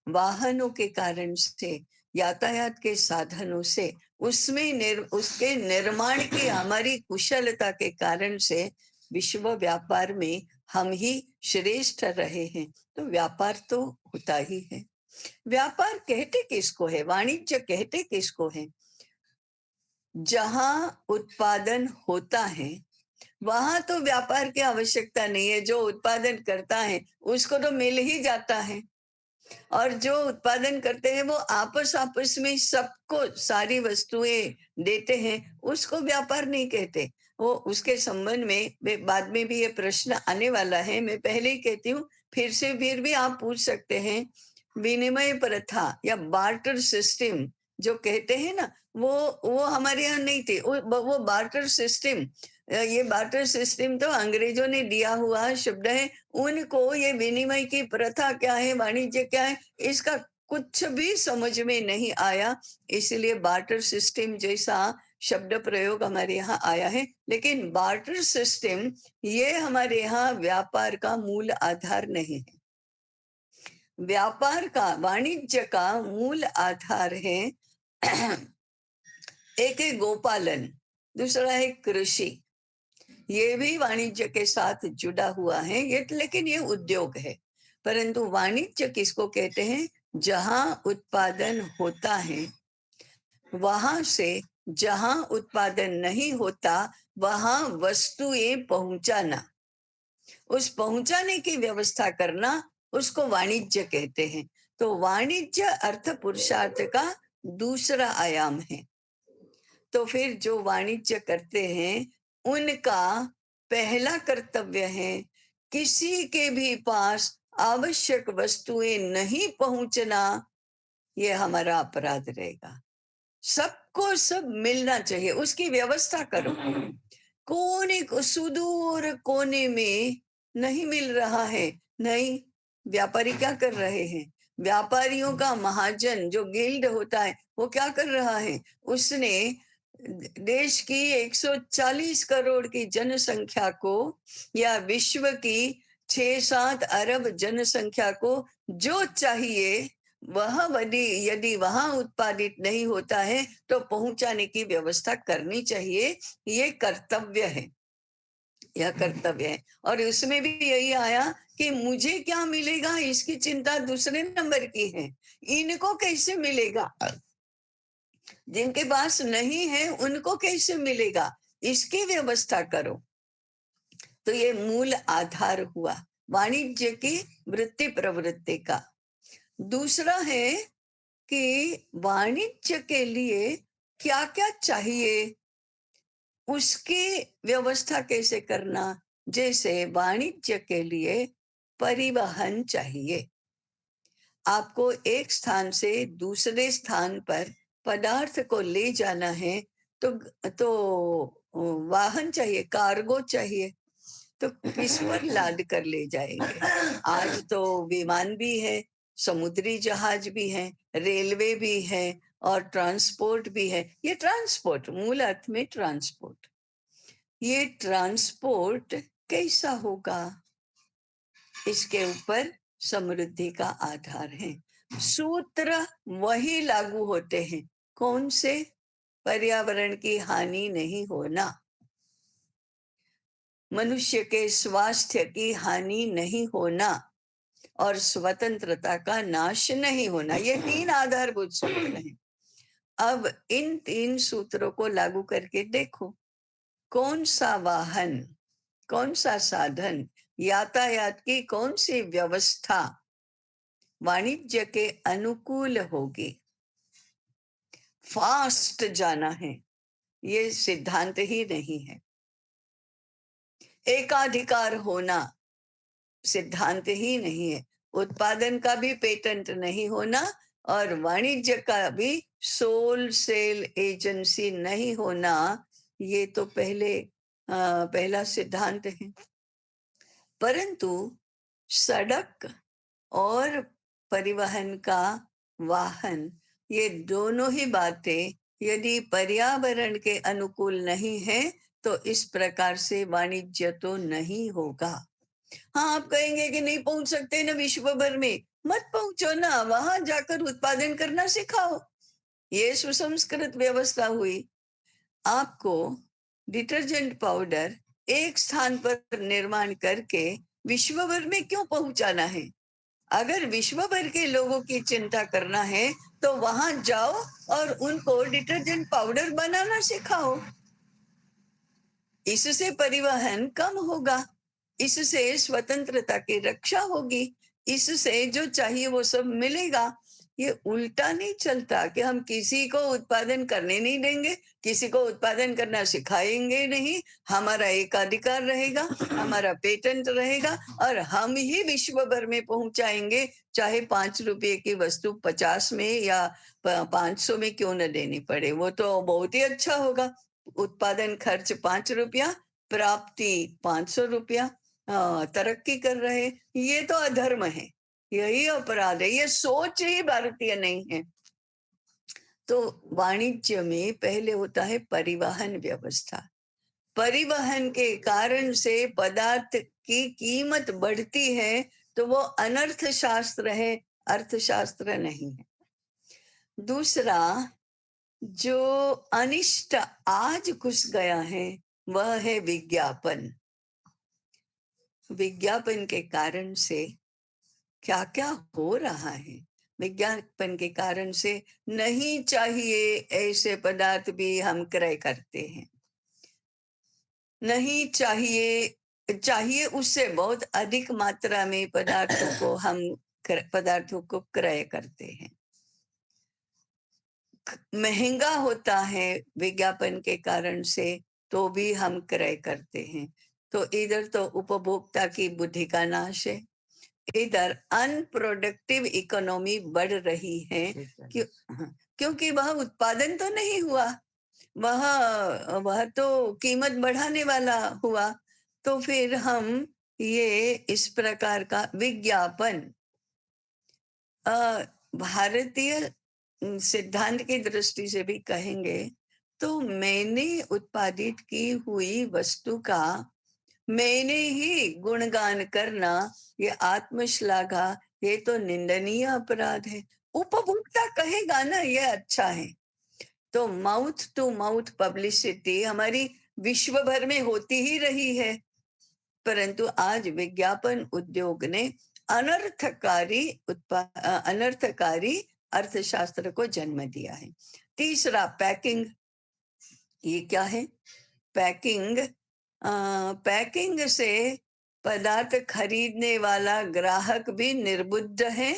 वाहनों के कारण से, यातायात के साधनों से, उसमें उसके निर्माण की हमारी कुशलता के कारण से विश्व व्यापार में हम ही श्रेष्ठ रहे हैं। तो व्यापार तो होता ही है। व्यापार कहते किसको है, वाणिज्य कहते किसको है? जहां उत्पादन होता है वहां तो व्यापार की आवश्यकता नहीं है। जो उत्पादन करता है उसको तो मिल ही जाता है, और जो उत्पादन करते हैं वो आपस आपस में सबको सारी वस्तुएं देते हैं, उसको व्यापार नहीं कहते। वो उसके संबंध में बाद में भी ये प्रश्न आने वाला है, मैं पहले ही कहती हूँ, फिर भी आप पूछ सकते हैं। विनिमय प्रथा या बार्टर सिस्टम जो कहते हैं ना, वो हमारे यहाँ नहीं थे। वो बार्टर सिस्टम, ये बार्टर सिस्टम तो अंग्रेजों ने दिया हुआ शब्द है। उनको ये विनिमय की प्रथा क्या है, वाणिज्य क्या है, इसका कुछ भी समझ में नहीं आया, इसलिए बार्टर सिस्टम जैसा शब्द प्रयोग हमारे यहाँ आया है। लेकिन बार्टर सिस्टम ये हमारे यहाँ व्यापार का मूल आधार नहीं है। व्यापार का, वाणिज्य का मूल आधार है एक है गोपालन, दूसरा है कृषि। ये भी वाणिज्य के साथ जुड़ा हुआ है, ये लेकिन ये उद्योग है। परंतु वाणिज्य किसको कहते हैं? जहां उत्पादन होता है वहां से जहां उत्पादन नहीं होता वहां वस्तुएं पहुंचाना, उस पहुंचाने की व्यवस्था करना, उसको वाणिज्य कहते हैं। तो वाणिज्य अर्थ पुरुषार्थ का दूसरा आयाम है। तो फिर जो वाणिज्य करते हैं उनका पहला कर्तव्य है किसी के भी पास आवश्यक वस्तुएं नहीं पहुंचना। ये हमारा अपराध रहेगा। सबको सब मिलना चाहिए, उसकी व्यवस्था करो। कोने को सुदूर कोने में नहीं मिल रहा है, नहीं। व्यापारी क्या कर रहे हैं? व्यापारियों का महाजन जो गिल्ड होता है वो क्या कर रहा है? उसने देश की 140 करोड़ की जनसंख्या को या विश्व की 6-7 अरब जनसंख्या को जो चाहिए वह यदि वहां उत्पादित नहीं होता है तो पहुंचाने की व्यवस्था करनी चाहिए। ये कर्तव्य है, यह कर्तव्य है। और उसमें भी यही आया कि मुझे क्या मिलेगा इसकी चिंता दूसरे नंबर की है, इनको कैसे मिलेगा, जिनके पास नहीं है उनको कैसे मिलेगा, इसकी व्यवस्था करो। तो ये मूल आधार हुआ वाणिज्य की वृत्ति प्रवृत्ति का। दूसरा है कि वाणिज्य के लिए क्या क्या चाहिए, उसकी व्यवस्था कैसे करना। जैसे वाणिज्य के लिए परिवहन चाहिए। आपको एक स्थान से दूसरे स्थान पर पदार्थ को ले जाना है तो वाहन चाहिए, कार्गो चाहिए। तो किस पर लाद कर ले जाएंगे? आज तो विमान भी है, समुद्री जहाज भी है, रेलवे भी है और ट्रांसपोर्ट भी है। ये ट्रांसपोर्ट मूल अर्थ में ट्रांसपोर्ट, ये ट्रांसपोर्ट कैसा होगा, इसके ऊपर समृद्धि का आधार है। सूत्र वही लागू होते हैं, कौन से? पर्यावरण की हानि नहीं होना, मनुष्य के स्वास्थ्य की हानि नहीं होना और स्वतंत्रता का नाश नहीं होना। ये 3 आधारभूत सूत्र हैं। अब इन 3 सूत्रों को लागू करके देखो, कौन सा वाहन, कौन सा साधन, यातायात की कौन सी व्यवस्था वाणिज्य के अनुकूल होगी। फास्ट जाना है ये सिद्धांत ही नहीं है। एकाधिकार होना सिद्धांत ही नहीं है। उत्पादन का भी पेटेंट नहीं होना और वाणिज्य का भी सोल सेल एजेंसी नहीं होना, ये तो पहला सिद्धांत है। परंतु सड़क और परिवहन का वाहन, ये दोनों ही बातें यदि पर्यावरण के अनुकूल नहीं है तो इस प्रकार से वाणिज्य तो नहीं होगा। हाँ, आप कहेंगे कि नहीं पहुंच सकते ना विश्व भर में, मत पहुंचो ना, वहां जाकर उत्पादन करना सिखाओ। ये सुसंस्कृत व्यवस्था हुई। आपको डिटर्जेंट पाउडर एक स्थान पर निर्माण करके विश्व भर में क्यों पहुंचाना है? अगर विश्व भर के लोगों की चिंता करना है तो वहां जाओ और उनको डिटर्जेंट पाउडर बनाना सिखाओ। इससे परिवहन कम होगा, इससे स्वतंत्रता की रक्षा होगी, इससे जो चाहिए वो सब मिलेगा। ये उल्टा नहीं चलता कि हम किसी को उत्पादन करने नहीं देंगे, किसी को उत्पादन करना सिखाएंगे नहीं, हमारा एकाधिकार रहेगा, हमारा पेटेंट रहेगा और हम ही विश्व भर में पहुंचाएंगे। चाहे 5 रुपए की वस्तु 50 में या 500 में क्यों न देनी पड़े, वो तो बहुत ही अच्छा होगा। उत्पादन खर्च 5 रुपया, प्राप्ति 500 रुपया, तरक्की कर रहे। ये तो अधर्म है, यही अपराध है, ये सोच ही भारतीय नहीं है। तो वाणिज्य में पहले होता है परिवहन व्यवस्था। परिवहन के कारण से पदार्थ की कीमत बढ़ती है तो वो अनर्थ शास्त्र है, अर्थशास्त्र नहीं है। दूसरा, जो अनिष्ट आज घुस गया है वह है विज्ञापन। विज्ञापन के कारण से क्या क्या हो रहा है? विज्ञापन के कारण से नहीं चाहिए ऐसे पदार्थ भी हम क्रय करते हैं, नहीं चाहिए उससे बहुत अधिक मात्रा में पदार्थों को क्रय करते हैं। महंगा होता है विज्ञापन के कारण से, तो भी हम क्रय करते हैं। तो इधर तो उपभोक्ता की बुद्धि का नाश है, इधर अनप्रोडक्टिव इकोनॉमी बढ़ रही है। क्यों? हाँ, क्योंकि वह उत्पादन तो नहीं हुआ, वह तो कीमत बढ़ाने वाला हुआ। तो फिर हम ये इस प्रकार का विज्ञापन भारतीय सिद्धांत की दृष्टि से भी कहेंगे तो मैंने उत्पादित की हुई वस्तु का मैंने ही गुणगान करना, ये आत्मश्लाघा, ये तो निंदनीय अपराध है। उपभोक्ता कहेगा ना ये अच्छा है, तो माउथ टू माउथ पब्लिसिटी हमारी विश्व भर में होती ही रही है। परंतु आज विज्ञापन उद्योग ने अनर्थकारी अर्थशास्त्र को जन्म दिया है। तीसरा, पैकिंग। ये क्या है? पैकिंग पैकिंग से पदार्थ खरीदने वाला ग्राहक भी निर्बुद्ध है,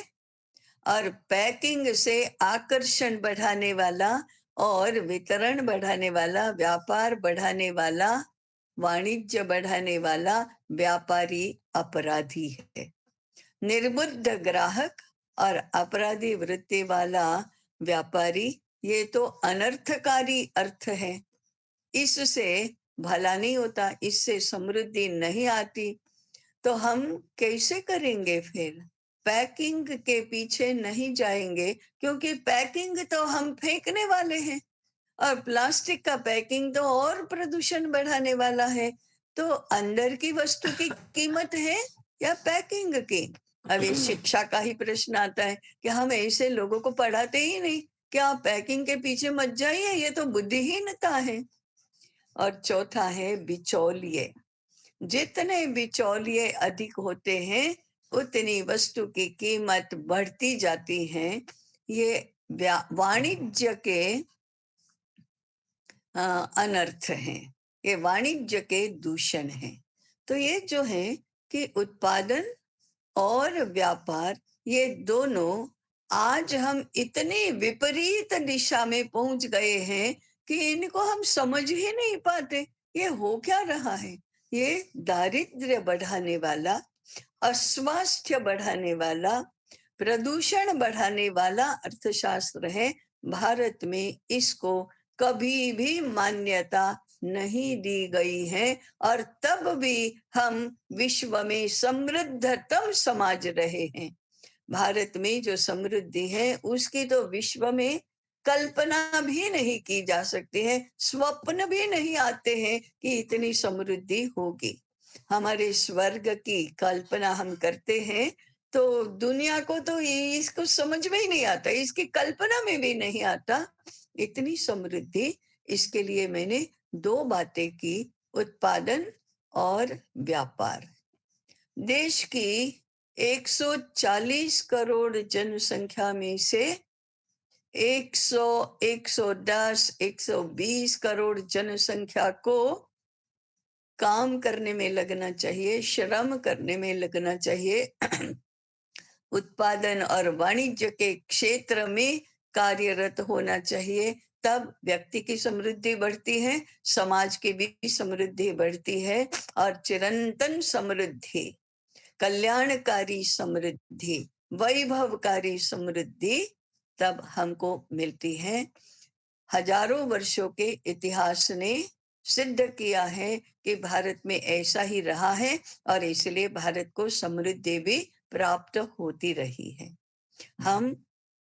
और पैकिंग से आकर्षण बढ़ाने वाला और वितरण बढ़ाने वाला, व्यापार बढ़ाने वाला, वाणिज्य बढ़ाने वाला व्यापारी अपराधी है। निर्बुद्ध ग्राहक और अपराधी वृत्ति वाला व्यापारी, ये तो अनर्थकारी अर्थ है। इससे भला नहीं होता, इससे समृद्धि नहीं आती। तो हम कैसे करेंगे फिर? पैकिंग के पीछे नहीं जाएंगे, क्योंकि पैकिंग तो हम फेंकने वाले हैं, और प्लास्टिक का पैकिंग तो और प्रदूषण बढ़ाने वाला है। तो अंदर की वस्तु की कीमत है या पैकिंग की? अब ये शिक्षा का ही प्रश्न आता है कि हम ऐसे लोगों को पढ़ाते ही नहीं कि आप पैकिंग के पीछे मत जाइए, ये तो बुद्धिहीनता है। और चौथा है बिचौलिए। जितने बिचौलिए अधिक होते हैं, उतनी वस्तु की कीमत बढ़ती जाती है। ये वाणिज्य के अनर्थ हैं, ये वाणिज्य के दूषण हैं। तो ये जो है कि उत्पादन और व्यापार, ये दोनों आज हम इतने विपरीत दिशा में पहुंच गए हैं कि इनको हम समझ ही नहीं पाते। ये हो क्या रहा है? ये दारिद्र्य बढ़ाने वाला, अस्वास्थ्य बढ़ाने वाला, प्रदूषण बढ़ाने वाला अर्थशास्त्र है। भारत में इसको कभी भी मान्यता नहीं दी गई है, और तब भी हम विश्व में समृद्धतम समाज रहे हैं। भारत में जो समृद्धि है उसकी तो विश्व में कल्पना भी नहीं की जा सकती है, स्वप्न भी नहीं आते हैं कि इतनी समृद्धि होगी। हमारे स्वर्ग की कल्पना हम करते हैं, तो दुनिया को तो ये इसको समझ में ही नहीं आता, इसकी कल्पना में भी नहीं आता इतनी समृद्धि। इसके लिए मैंने दो बातें की, उत्पादन और व्यापार। देश की 140 करोड़ जनसंख्या में से 100, 110, 120 करोड़ जनसंख्या को काम करने में लगना चाहिए, श्रम करने में लगना चाहिए, उत्पादन और वाणिज्य के क्षेत्र में कार्यरत होना चाहिए। तब व्यक्ति की समृद्धि बढ़ती है, समाज की भी समृद्धि बढ़ती है, और चिरंतन समृद्धि, कल्याणकारी समृद्धि, वैभवकारी समृद्धि तब हमको मिलती है। हजारों वर्षों के इतिहास ने सिद्ध किया है कि भारत में ऐसा ही रहा है, और इसलिए भारत को समृद्धि भी प्राप्त होती रही है। हम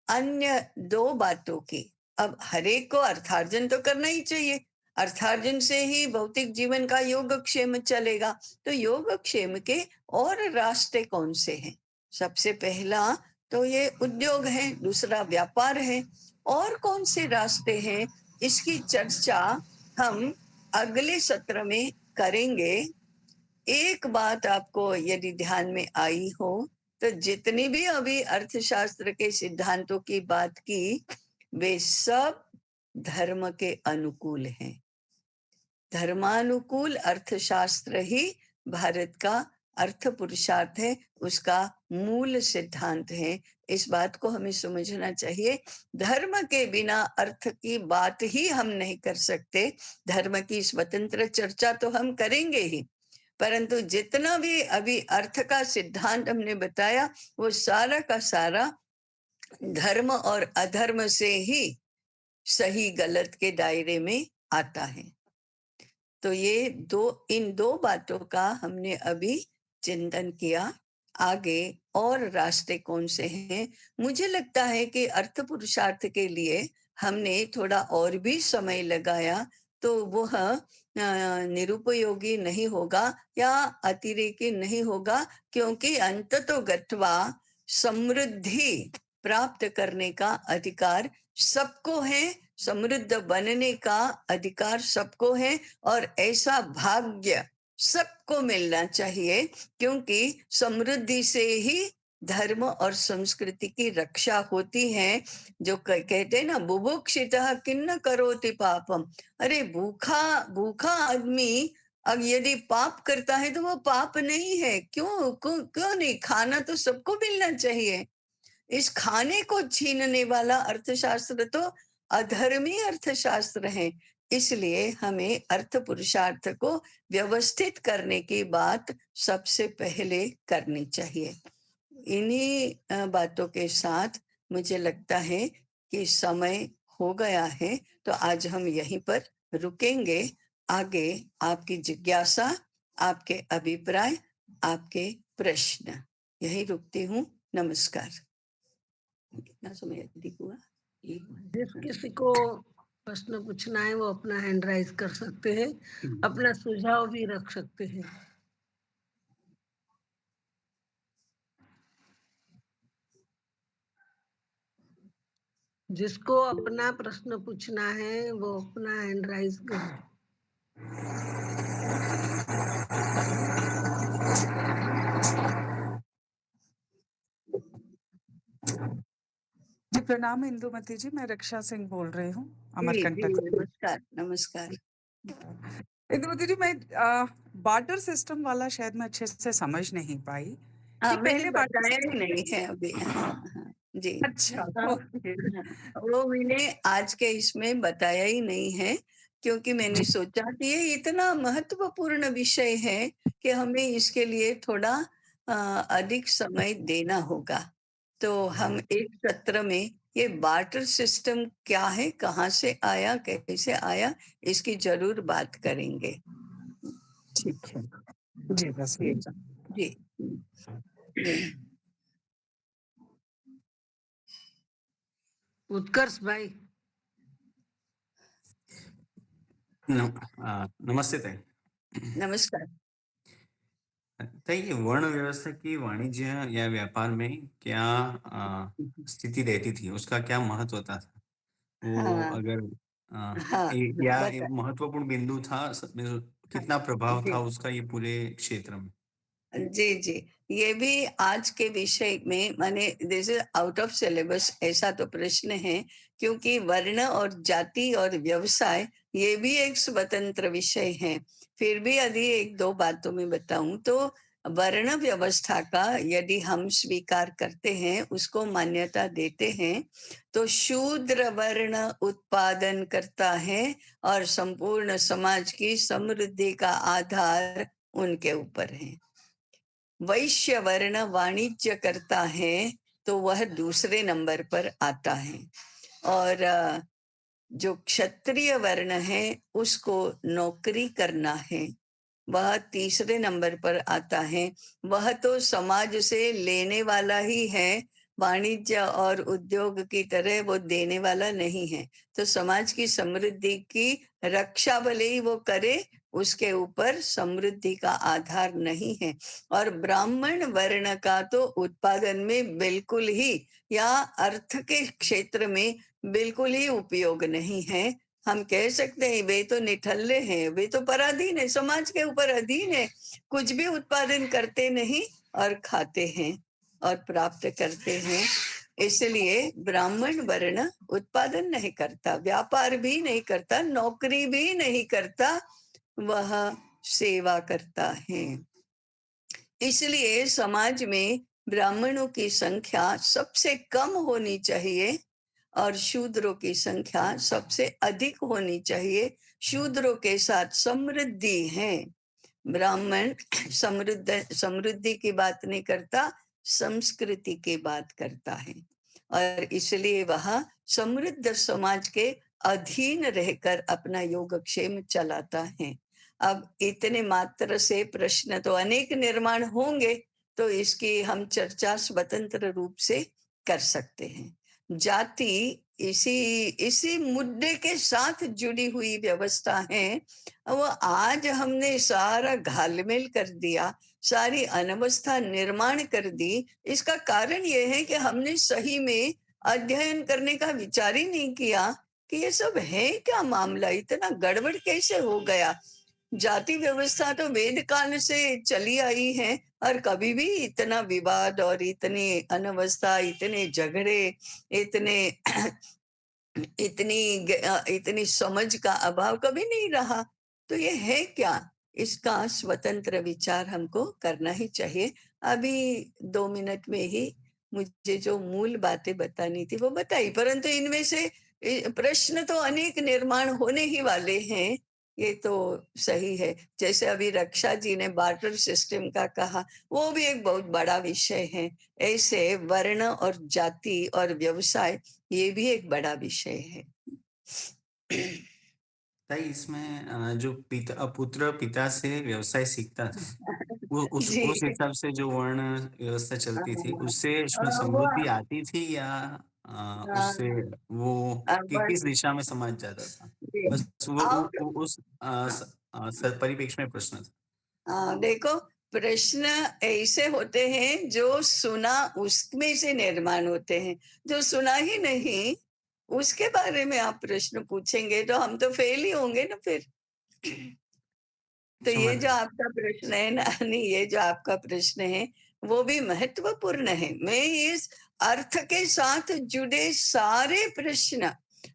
अन्य दो बातों की, अब हरेक को अर्थार्जन तो करना ही चाहिए, अर्थार्जन से ही भौतिक जीवन का योगक्षेम चलेगा। तो योगक्षेम के और रास्ते कौन से हैं? सबसे पहला तो ये उद्योग है, दूसरा व्यापार है। और कौन से रास्ते हैं, इसकी चर्चा हम अगले सत्र में करेंगे। एक बात आपको यदि ध्यान में आई हो, तो जितनी भी अभी अर्थशास्त्र के सिद्धांतों की बात की, वे सब धर्म के अनुकूल हैं। धर्मानुकूल अर्थशास्त्र ही भारत का अर्थ पुरुषार्थ है, उसका मूल सिद्धांत है। इस बात को हमें समझना चाहिए। धर्म के बिना अर्थ की बात ही हम नहीं कर सकते। धर्म की स्वतंत्र चर्चा तो हम करेंगे ही, परंतु जितना भी अभी अर्थ का सिद्धांत हमने बताया, वो सारा का सारा धर्म और अधर्म से ही सही गलत के दायरे में आता है। तो ये इन दो बातों का हमने अभी चिंतन किया। आगे और रास्ते कौन से हैं? मुझे लगता है कि अर्थ पुरुषार्थ के लिए हमने थोड़ा और भी समय लगाया तो वह निरुपयोगी नहीं होगा या अतिरेकी नहीं होगा, क्योंकि अंततो गत्वा समृद्धि प्राप्त करने का अधिकार सबको है, समृद्ध बनने का अधिकार सबको है, और ऐसा भाग्य सबको मिलना चाहिए, क्योंकि समृद्धि से ही धर्म और संस्कृति की रक्षा होती है। जो कहते हैं ना, बुभुक्षितः किन्न करोति पापम। अरे भूखा भूखा आदमी अब यदि पाप करता है तो वो पाप नहीं है। क्यों नहीं? खाना तो सबको मिलना चाहिए। इस खाने को छीनने वाला अर्थशास्त्र तो अधर्मी अर्थशास्त्र है। इसलिए हमें अर्थ पुरुषार्थ को व्यवस्थित करने की बात सबसे पहले करनी चाहिए। इन्हीं बातों के साथ मुझे लगता है कि समय हो गया है, तो आज हम यहीं पर रुकेंगे। आगे आपकी जिज्ञासा, आपके अभिप्राय, आपके प्रश्न, यही रुकती हूँ। नमस्कार। कितना समय अधिक हुआ? जिस किसी को प्रश्न पूछना है वो अपना हैंड राइज कर सकते हैं, अपना सुझाव भी रख सकते हैं। जिसको अपना प्रश्न पूछना है वो अपना हैंड राइज करे। जी प्रणाम इंदुमती जी, मैं रक्षा सिंह बोल रही हूँ जी, अमरकंटक। नमस्कार नमस्कार। इंदुमती जी, मैं बार्टर सिस्टम वाला शायद मैं अच्छे से समझ नहीं पाई कि मैंने पहले बार्टर बताया ही सिस्टम। नहीं है अभी। हाँ, जी। अच्छा, ओके। वो मैंने आज के इसमें बताया ही नहीं है, क्योंकि मैंने सोचा कि ये इतना महत्वपूर्ण विषय है कि हमें इसके लिए थोड़ा अधिक समय देना होगा। तो हम एक सत्र में ये बार्टर सिस्टम क्या है, कहाँ से आया, कैसे आया, इसकी जरूर बात करेंगे। ठीक है जी, बस जी यही जी। उत्कर्ष भाई। नमस्ते ताई। नमस्कार। ताई, ये वर्ण व्यवस्था की वाणिज्य या व्यापार में क्या स्थिति रहती थी, उसका क्या महत्व था? वो हाँ अगर हाँ, ये बता। महत्वपूर्ण बिंदु था कितना प्रभाव जी था उसका ये पूरे क्षेत्र में? जी जी, ये भी आज के विषय में, माने this is out of syllabus, ऐसा तो प्रश्न है, क्योंकि वर्ण और जाति और व्यवसाय ये भी एक स्वतंत्र विषय है। फिर भी यदि एक दो बातों में बताऊं तो वर्ण व्यवस्था का यदि हम स्वीकार करते हैं, उसको मान्यता देते हैं, तो शूद्र वर्ण उत्पादन करता है और संपूर्ण समाज की समृद्धि का आधार उनके ऊपर है। वैश्य वर्ण वाणिज्य करता है तो वह दूसरे नंबर पर आता है, और जो क्षत्रिय वर्ण है उसको नौकरी करना है, वह तीसरे नंबर पर आता है। वह तो समाज से लेने वाला ही है, वाणिज्य और उद्योग की तरह वो देने वाला नहीं है। तो समाज की समृद्धि की रक्षा भले ही वो करे, उसके ऊपर समृद्धि का आधार नहीं है। और ब्राह्मण वर्ण का तो उत्पादन में बिल्कुल ही, या अर्थ के क्षेत्र में बिल्कुल ही उपयोग नहीं है। हम कह सकते हैं वे तो निठल्ले हैं, वे तो पराधीन है, समाज के ऊपर अधीन है, कुछ भी उत्पादन करते नहीं और खाते हैं और प्राप्त करते हैं। इसलिए ब्राह्मण वर्ण उत्पादन नहीं करता, व्यापार भी नहीं करता, नौकरी भी नहीं करता, वह सेवा करता है। इसलिए समाज में ब्राह्मणों की संख्या सबसे कम होनी चाहिए और शूद्रों की संख्या सबसे अधिक होनी चाहिए। शूद्रों के साथ समृद्धि है। ब्राह्मण समृद्धि की बात नहीं करता, संस्कृति की बात करता है, और इसलिए वह समृद्ध समाज के अधीन रहकर अपना योगक्षेम चलाता है। अब इतने मात्र से प्रश्न तो अनेक निर्माण होंगे, तो इसकी हम चर्चा स्वतंत्र रूप से कर सकते हैं। जाति इसी इसी मुद्दे के साथ जुड़ी हुई व्यवस्था है। वो आज हमने सारा घालमेल कर दिया, सारी अनवस्था निर्माण कर दी। इसका कारण ये है कि हमने सही में अध्ययन करने का विचार ही नहीं किया कि ये सब है क्या मामला, इतना गड़बड़ कैसे हो गया। जाति व्यवस्था तो वेद काल से चली आई है, और कभी भी इतना विवाद और इतनी अनवस्था, इतने झगड़े, इतने इतनी समझ का अभाव कभी नहीं रहा। तो ये है क्या, इसका स्वतंत्र विचार हमको करना ही चाहिए। अभी 2 मिनट में ही मुझे जो मूल बातें बतानी थी वो बताई, परंतु इनमें से प्रश्न तो अनेक निर्माण होने ही वाले हैं। ये तो सही है। जैसे अभी रक्षा जी ने बार्टर सिस्टम का कहा, वो भी एक बहुत बड़ा विषय है। ऐसे वर्ण और जाति और व्यवसाय, ये भी एक बड़ा विषय है। ताई इसमें जो पुत्र पिता से व्यवसाय सीखता था, वो उस जी। हिसाब से जो वर्ण व्यवस्था चलती थी, उससे उसमें वो समृद्धि आती थी या उससे वो किस बस दिशा में समाज जाता था? जी। बस आप वो उस परिप्रेक्ष्य में प्रश्न था। देखो, प्रश्न ऐसे होते हैं जो सुना उसमें से निर्माण होते हैं। जो सुना ही नहीं, उसके बारे में आप प्रश्न पूछेंगे तो हम तो फेल ही होंगे ना फिर। तो ये समझ जो गया। आपका प्रश्न है ना, नहीं, ये जो आपका प्रश्न है वो भी महत्वपूर्ण है। मैं इस अर्थ के साथ जुड़े सारे प्रश्न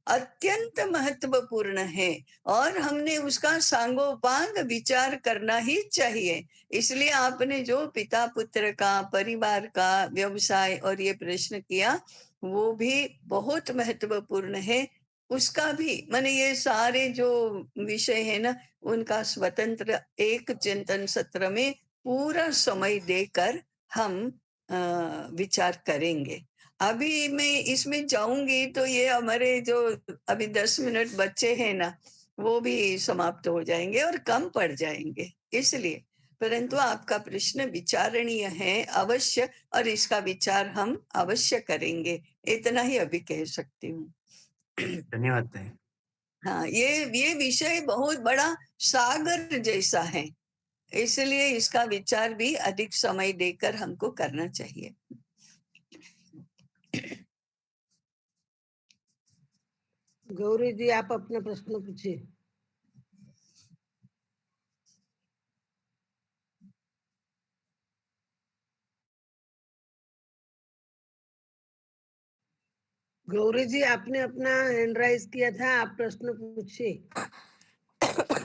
अत्यंत महत्वपूर्ण है, और हमने उसका सांगोपांग विचार करना ही चाहिए। इसलिए आपने जो पिता पुत्र का, परिवार का, व्यवसाय और ये प्रश्न किया, वो भी बहुत महत्वपूर्ण है। उसका भी माने ये सारे जो विषय है ना, उनका स्वतंत्र एक चिंतन सत्र में पूरा समय देकर हम विचार करेंगे। अभी मैं इसमें जाऊंगी तो ये हमारे जो अभी 10 मिनट बचे हैं ना, वो भी समाप्त हो जाएंगे और कम पड़ जाएंगे, इसलिए। परंतु आपका प्रश्न विचारणीय है अवश्य, और इसका विचार हम अवश्य करेंगे। इतना ही अभी कह सकती हूँ। धन्यवाद ताई। हाँ, ये विषय बहुत बड़ा सागर जैसा है, इसलिए इसका विचार भी अधिक समय देकर हमको करना चाहिए। गौरी जी, आप अपना प्रश्न पूछिए। गौरी जी, आपने अपना हैंड राइज किया था, आप प्रश्न पूछिए।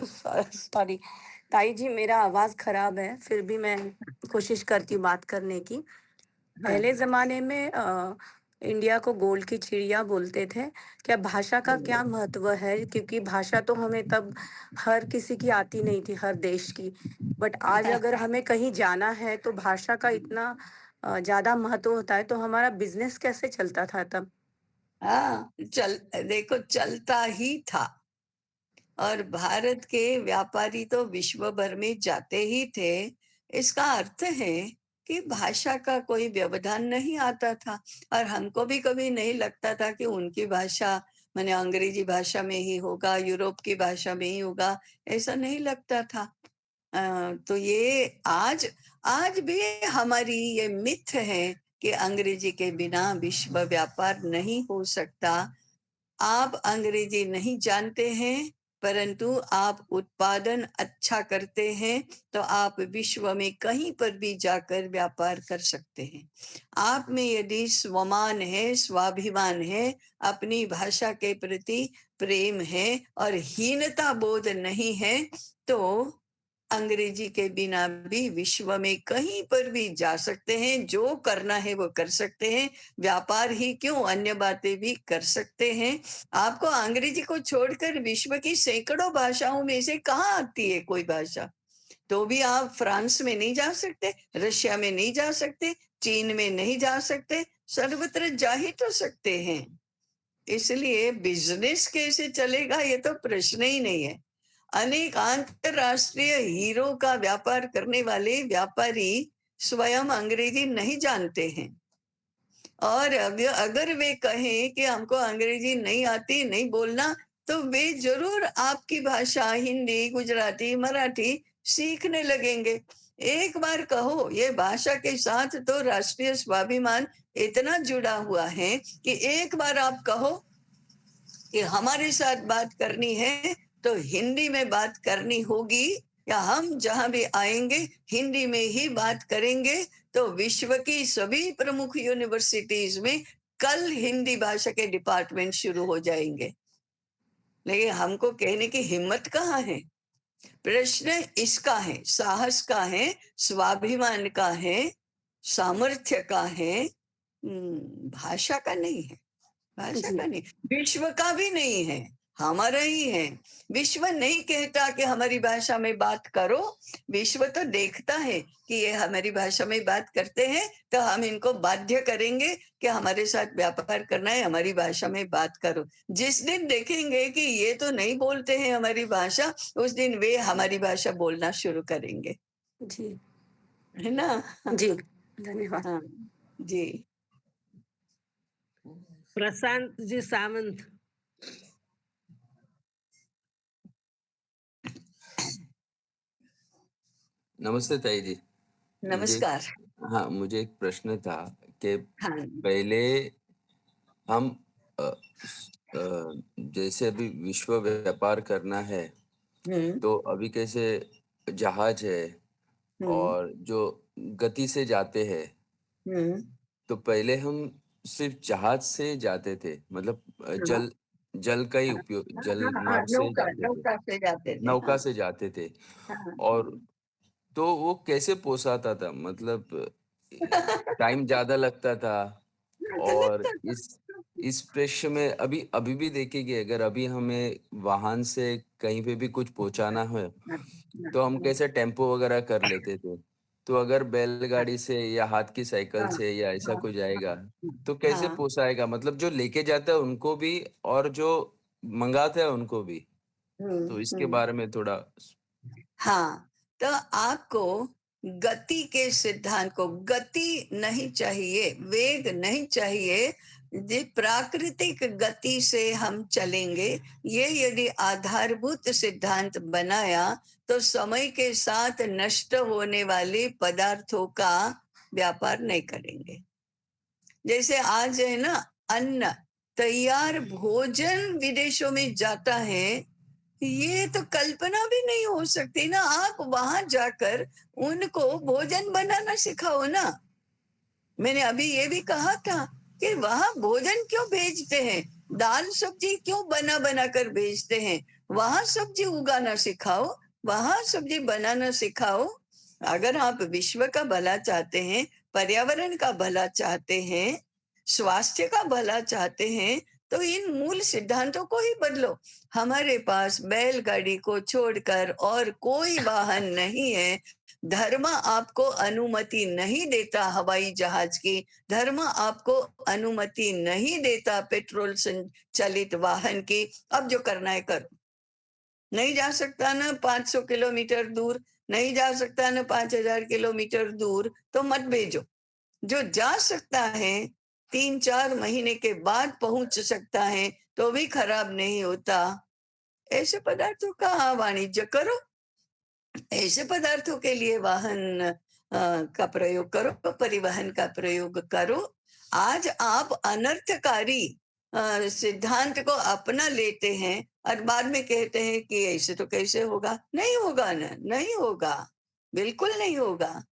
सॉरी ताई जी, मेरा आवाज खराब है, फिर भी मैं कोशिश करती हूँ बात करने की। पहले जमाने में इंडिया को गोल्ड की चिड़िया बोलते थे। क्या भाषा का क्या महत्व है? क्योंकि भाषा तो हमें तब हर किसी की आती नहीं थी, हर देश की। बट आज अगर हमें कहीं जाना है तो भाषा का इतना ज्यादा महत्व होता है, तो हमारा बिजनेस कैसे चलता था तब? हाँ, देखो, चलता ही था, और भारत के व्यापारी तो विश्व भर में जाते ही थे। इसका अर्थ है कि भाषा का कोई व्यवधान नहीं आता था, और हमको भी कभी नहीं लगता था कि उनकी भाषा माने अंग्रेजी भाषा में ही होगा, यूरोप की भाषा में ही होगा, ऐसा नहीं लगता था। तो ये आज आज भी हमारी ये मिथ है कि अंग्रेजी के बिना विश्व व्यापार नहीं हो सकता। आप अंग्रेजी नहीं जानते हैं, परंतु आप उत्पादन अच्छा करते हैं, तो आप विश्व में कहीं पर भी जाकर व्यापार कर सकते हैं। आप में यदि स्वमान है, स्वाभिमान है, अपनी भाषा के प्रति प्रेम है और हीनता बोध नहीं है, तो अंग्रेजी के बिना भी विश्व में कहीं पर भी जा सकते हैं, जो करना है वो कर सकते हैं, व्यापार ही क्यों अन्य बातें भी कर सकते हैं। आपको अंग्रेजी को छोड़कर विश्व की सैकड़ों भाषाओं में से कहाँ आती है कोई भाषा? तो भी आप फ्रांस में नहीं जा सकते, रशिया में नहीं जा सकते, चीन में नहीं जा सकते, सर्वत्र जा ही तो सकते हैं। इसलिए बिजनेस कैसे चलेगा ये तो प्रश्न ही नहीं है। अनेक अंतरराष्ट्रीय हीरो का व्यापार करने वाले व्यापारी स्वयं अंग्रेजी नहीं जानते हैं, और अगर वे कहें कि हमको अंग्रेजी नहीं आती, नहीं बोलना, तो वे जरूर आपकी भाषा हिंदी, गुजराती, मराठी सीखने लगेंगे। एक बार कहो, ये भाषा के साथ तो राष्ट्रीय स्वाभिमान इतना जुड़ा हुआ है कि एक बार आप कहो कि हमारे साथ बात करनी है तो हिंदी में बात करनी होगी, या हम जहां भी आएंगे हिंदी में ही बात करेंगे, तो विश्व की सभी प्रमुख यूनिवर्सिटीज में कल हिंदी भाषा के डिपार्टमेंट शुरू हो जाएंगे। लेकिन हमको कहने की हिम्मत कहाँ है? प्रश्न इसका है, साहस का है, स्वाभिमान का है, सामर्थ्य का है, भाषा का नहीं है। भाषा जी का नहीं, विश्व का भी नहीं है, हमारा ही है। विश्व नहीं कहता कि हमारी भाषा में बात करो, विश्व तो देखता है कि ये हमारी भाषा में बात करते हैं, तो हम इनको बाध्य करेंगे कि हमारे साथ व्यापार करना है, हमारी भाषा में बात करो। जिस दिन देखेंगे कि ये तो नहीं बोलते हैं हमारी भाषा, उस दिन वे हमारी भाषा बोलना शुरू करेंगे, जी है ना? जी धन्यवाद। हाँ जी। प्रशांत जी सावंत। नमस्ते ताई जी। मुझे नमस्कार। हाँ, मुझे एक प्रश्न था कि हाँ। पहले हम जैसे अभी विश्व व्यापार करना है, हम्म तो अभी कैसे जहाज है हम्म और जो गति से जाते हैं, हम्म तो पहले हम सिर्फ जहाज से जाते थे, मतलब हाँ जल का ही उपयोग, हाँ जल हाँ हाँ, मार्ग से नौका जाते थे, नौका से जाते थे। नौका हाँ से जाते थे। हाँ और तो वो कैसे पोसाता था, मतलब टाइम ज्यादा लगता था। तो और लगता था। इस पृष्ठ में अभी अभी भी देखेंगे, अगर अभी हमें वाहन से कहीं पे भी कुछ पहुंचाना है, हाँ, तो हम कैसे टेम्पो वगैरह कर लेते थे। तो अगर बैलगाड़ी से या हाथ की साइकिल हाँ से या ऐसा हाँ कुछ आएगा, तो हाँ कैसे हाँ, पोसाएगा, मतलब जो लेके जाता है उनको भी और जो मंगाता है उनको भी। तो इसके हम्म। बारे में थोड़ा। हाँ, तो आपको गति के सिद्धांत को, गति नहीं चाहिए, वेग नहीं चाहिए, ये प्राकृतिक गति से हम चलेंगे, ये यदि आधारभूत सिद्धांत बनाया, तो समय के साथ नष्ट होने वाले पदार्थों का व्यापार नहीं करेंगे। जैसे आज है ना, अन्न, तैयार भोजन विदेशों में जाता है, ये तो कल्पना भी नहीं हो सकती ना। आप वहां जाकर उनको भोजन बनाना सिखाओ ना। मैंने अभी ये भी कहा था कि वहां भोजन क्यों भेजते हैं, दाल सब्जी क्यों बना बना कर भेजते हैं? वहां सब्जी उगाना सिखाओ, वहां सब्जी बनाना सिखाओ। अगर आप विश्व का भला चाहते हैं, पर्यावरण का भला चाहते हैं, स्वास्थ्य का भला चाहते हैं, तो इन मूल सिद्धांतों को ही बदलो। हमारे पास बैलगाड़ी को छोड़कर और कोई वाहन नहीं है। धर्म आपको अनुमति नहीं देता हवाई जहाज की, धर्म आपको अनुमति नहीं देता पेट्रोल संचालित वाहन की। अब जो करना है करो। नहीं जा सकता ना 500 किलोमीटर दूर, नहीं जा सकता ना 5000 किलोमीटर दूर, तो मत भेजो। जो जा सकता है 3-4 महीने के बाद पहुंच सकता है, तो भी खराब नहीं होता। ऐसे पदार्थों का वाणिज्य करो, ऐसे पदार्थों के लिए वाहन का प्रयोग करो, परिवहन का प्रयोग करो। आज आप अनर्थकारी सिद्धांत को अपना लेते हैं और बाद में कहते हैं कि ऐसे तो कैसे होगा। नहीं होगा ना, नहीं होगा, बिल्कुल नहीं होगा।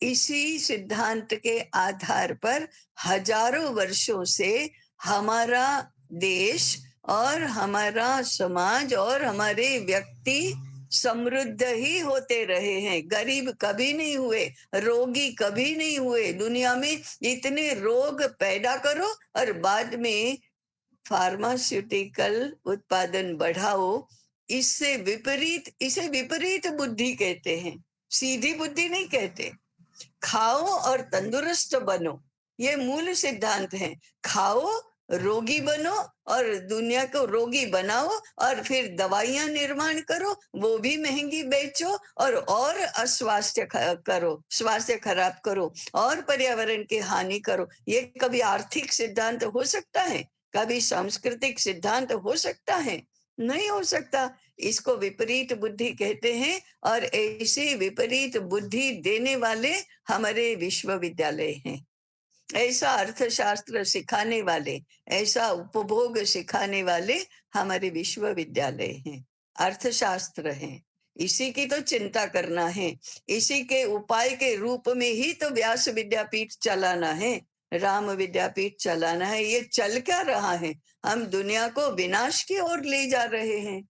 इसी सिद्धांत के आधार पर हजारों वर्षों से हमारा देश और हमारा समाज और हमारे व्यक्ति समृद्ध ही होते रहे हैं, गरीब कभी नहीं हुए, रोगी कभी नहीं हुए। दुनिया में इतने रोग पैदा करो और बाद में फार्मास्यूटिकल उत्पादन बढ़ाओ, इसे विपरीत बुद्धि कहते हैं, सीधी बुद्धि नहीं कहते। खाओ और तंदुरुस्त बनो, ये मूल सिद्धांत है। खाओ, रोगी बनो और दुनिया को रोगी बनाओ, और फिर दवाइयां निर्माण करो, वो भी महंगी बेचो, और अस्वास्थ्य करो, स्वास्थ्य खराब करो और पर्यावरण की हानि करो। ये कभी आर्थिक सिद्धांत हो सकता है? कभी सांस्कृतिक सिद्धांत हो सकता है? नहीं हो सकता। इसको विपरीत बुद्धि कहते हैं, और ऐसी विपरीत बुद्धि देने वाले हमारे विश्वविद्यालय हैं। ऐसा अर्थशास्त्र सिखाने वाले, ऐसा उपभोग सिखाने वाले हमारे विश्वविद्यालय हैं, अर्थशास्त्र हैं। इसी की तो चिंता करना है, इसी के उपाय के रूप में ही तो व्यास विद्यापीठ चलाना है, राम विद्यापीठ चलाना है। ये चल क्या रहा है? हम दुनिया को विनाश की ओर ले जा रहे हैं।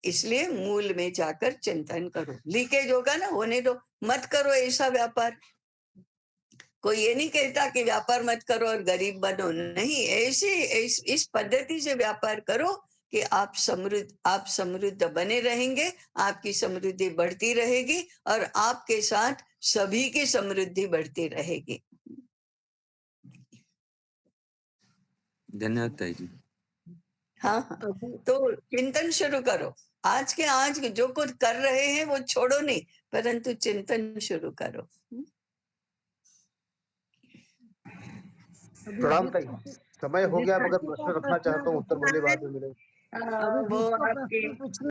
इसलिए मूल में जाकर चिंतन करो। लीकेज होगा ना, होने दो, मत करो ऐसा व्यापार। कोई ये नहीं कहता कि व्यापार मत करो और गरीब बनो, नहीं। इस पद्धति से व्यापार करो कि आप समृद्ध बने रहेंगे, आपकी समृद्धि बढ़ती रहेगी और आपके साथ सभी की समृद्धि बढ़ती रहेगी। धन्यवाद ताई जी। हाँ, तो चिंतन शुरू करो। आज के आज जो कुछ कर रहे हैं वो छोड़ो नहीं, परंतु चिंतन शुरू करो। प्रणाम ताई, समय हो गया, मगर प्रश्न रखना चाहता हूँ, उत्तर पूछना बोले है, बाद में मिलेंगे। अभी वो जिसको आपके प्रश्न पूछना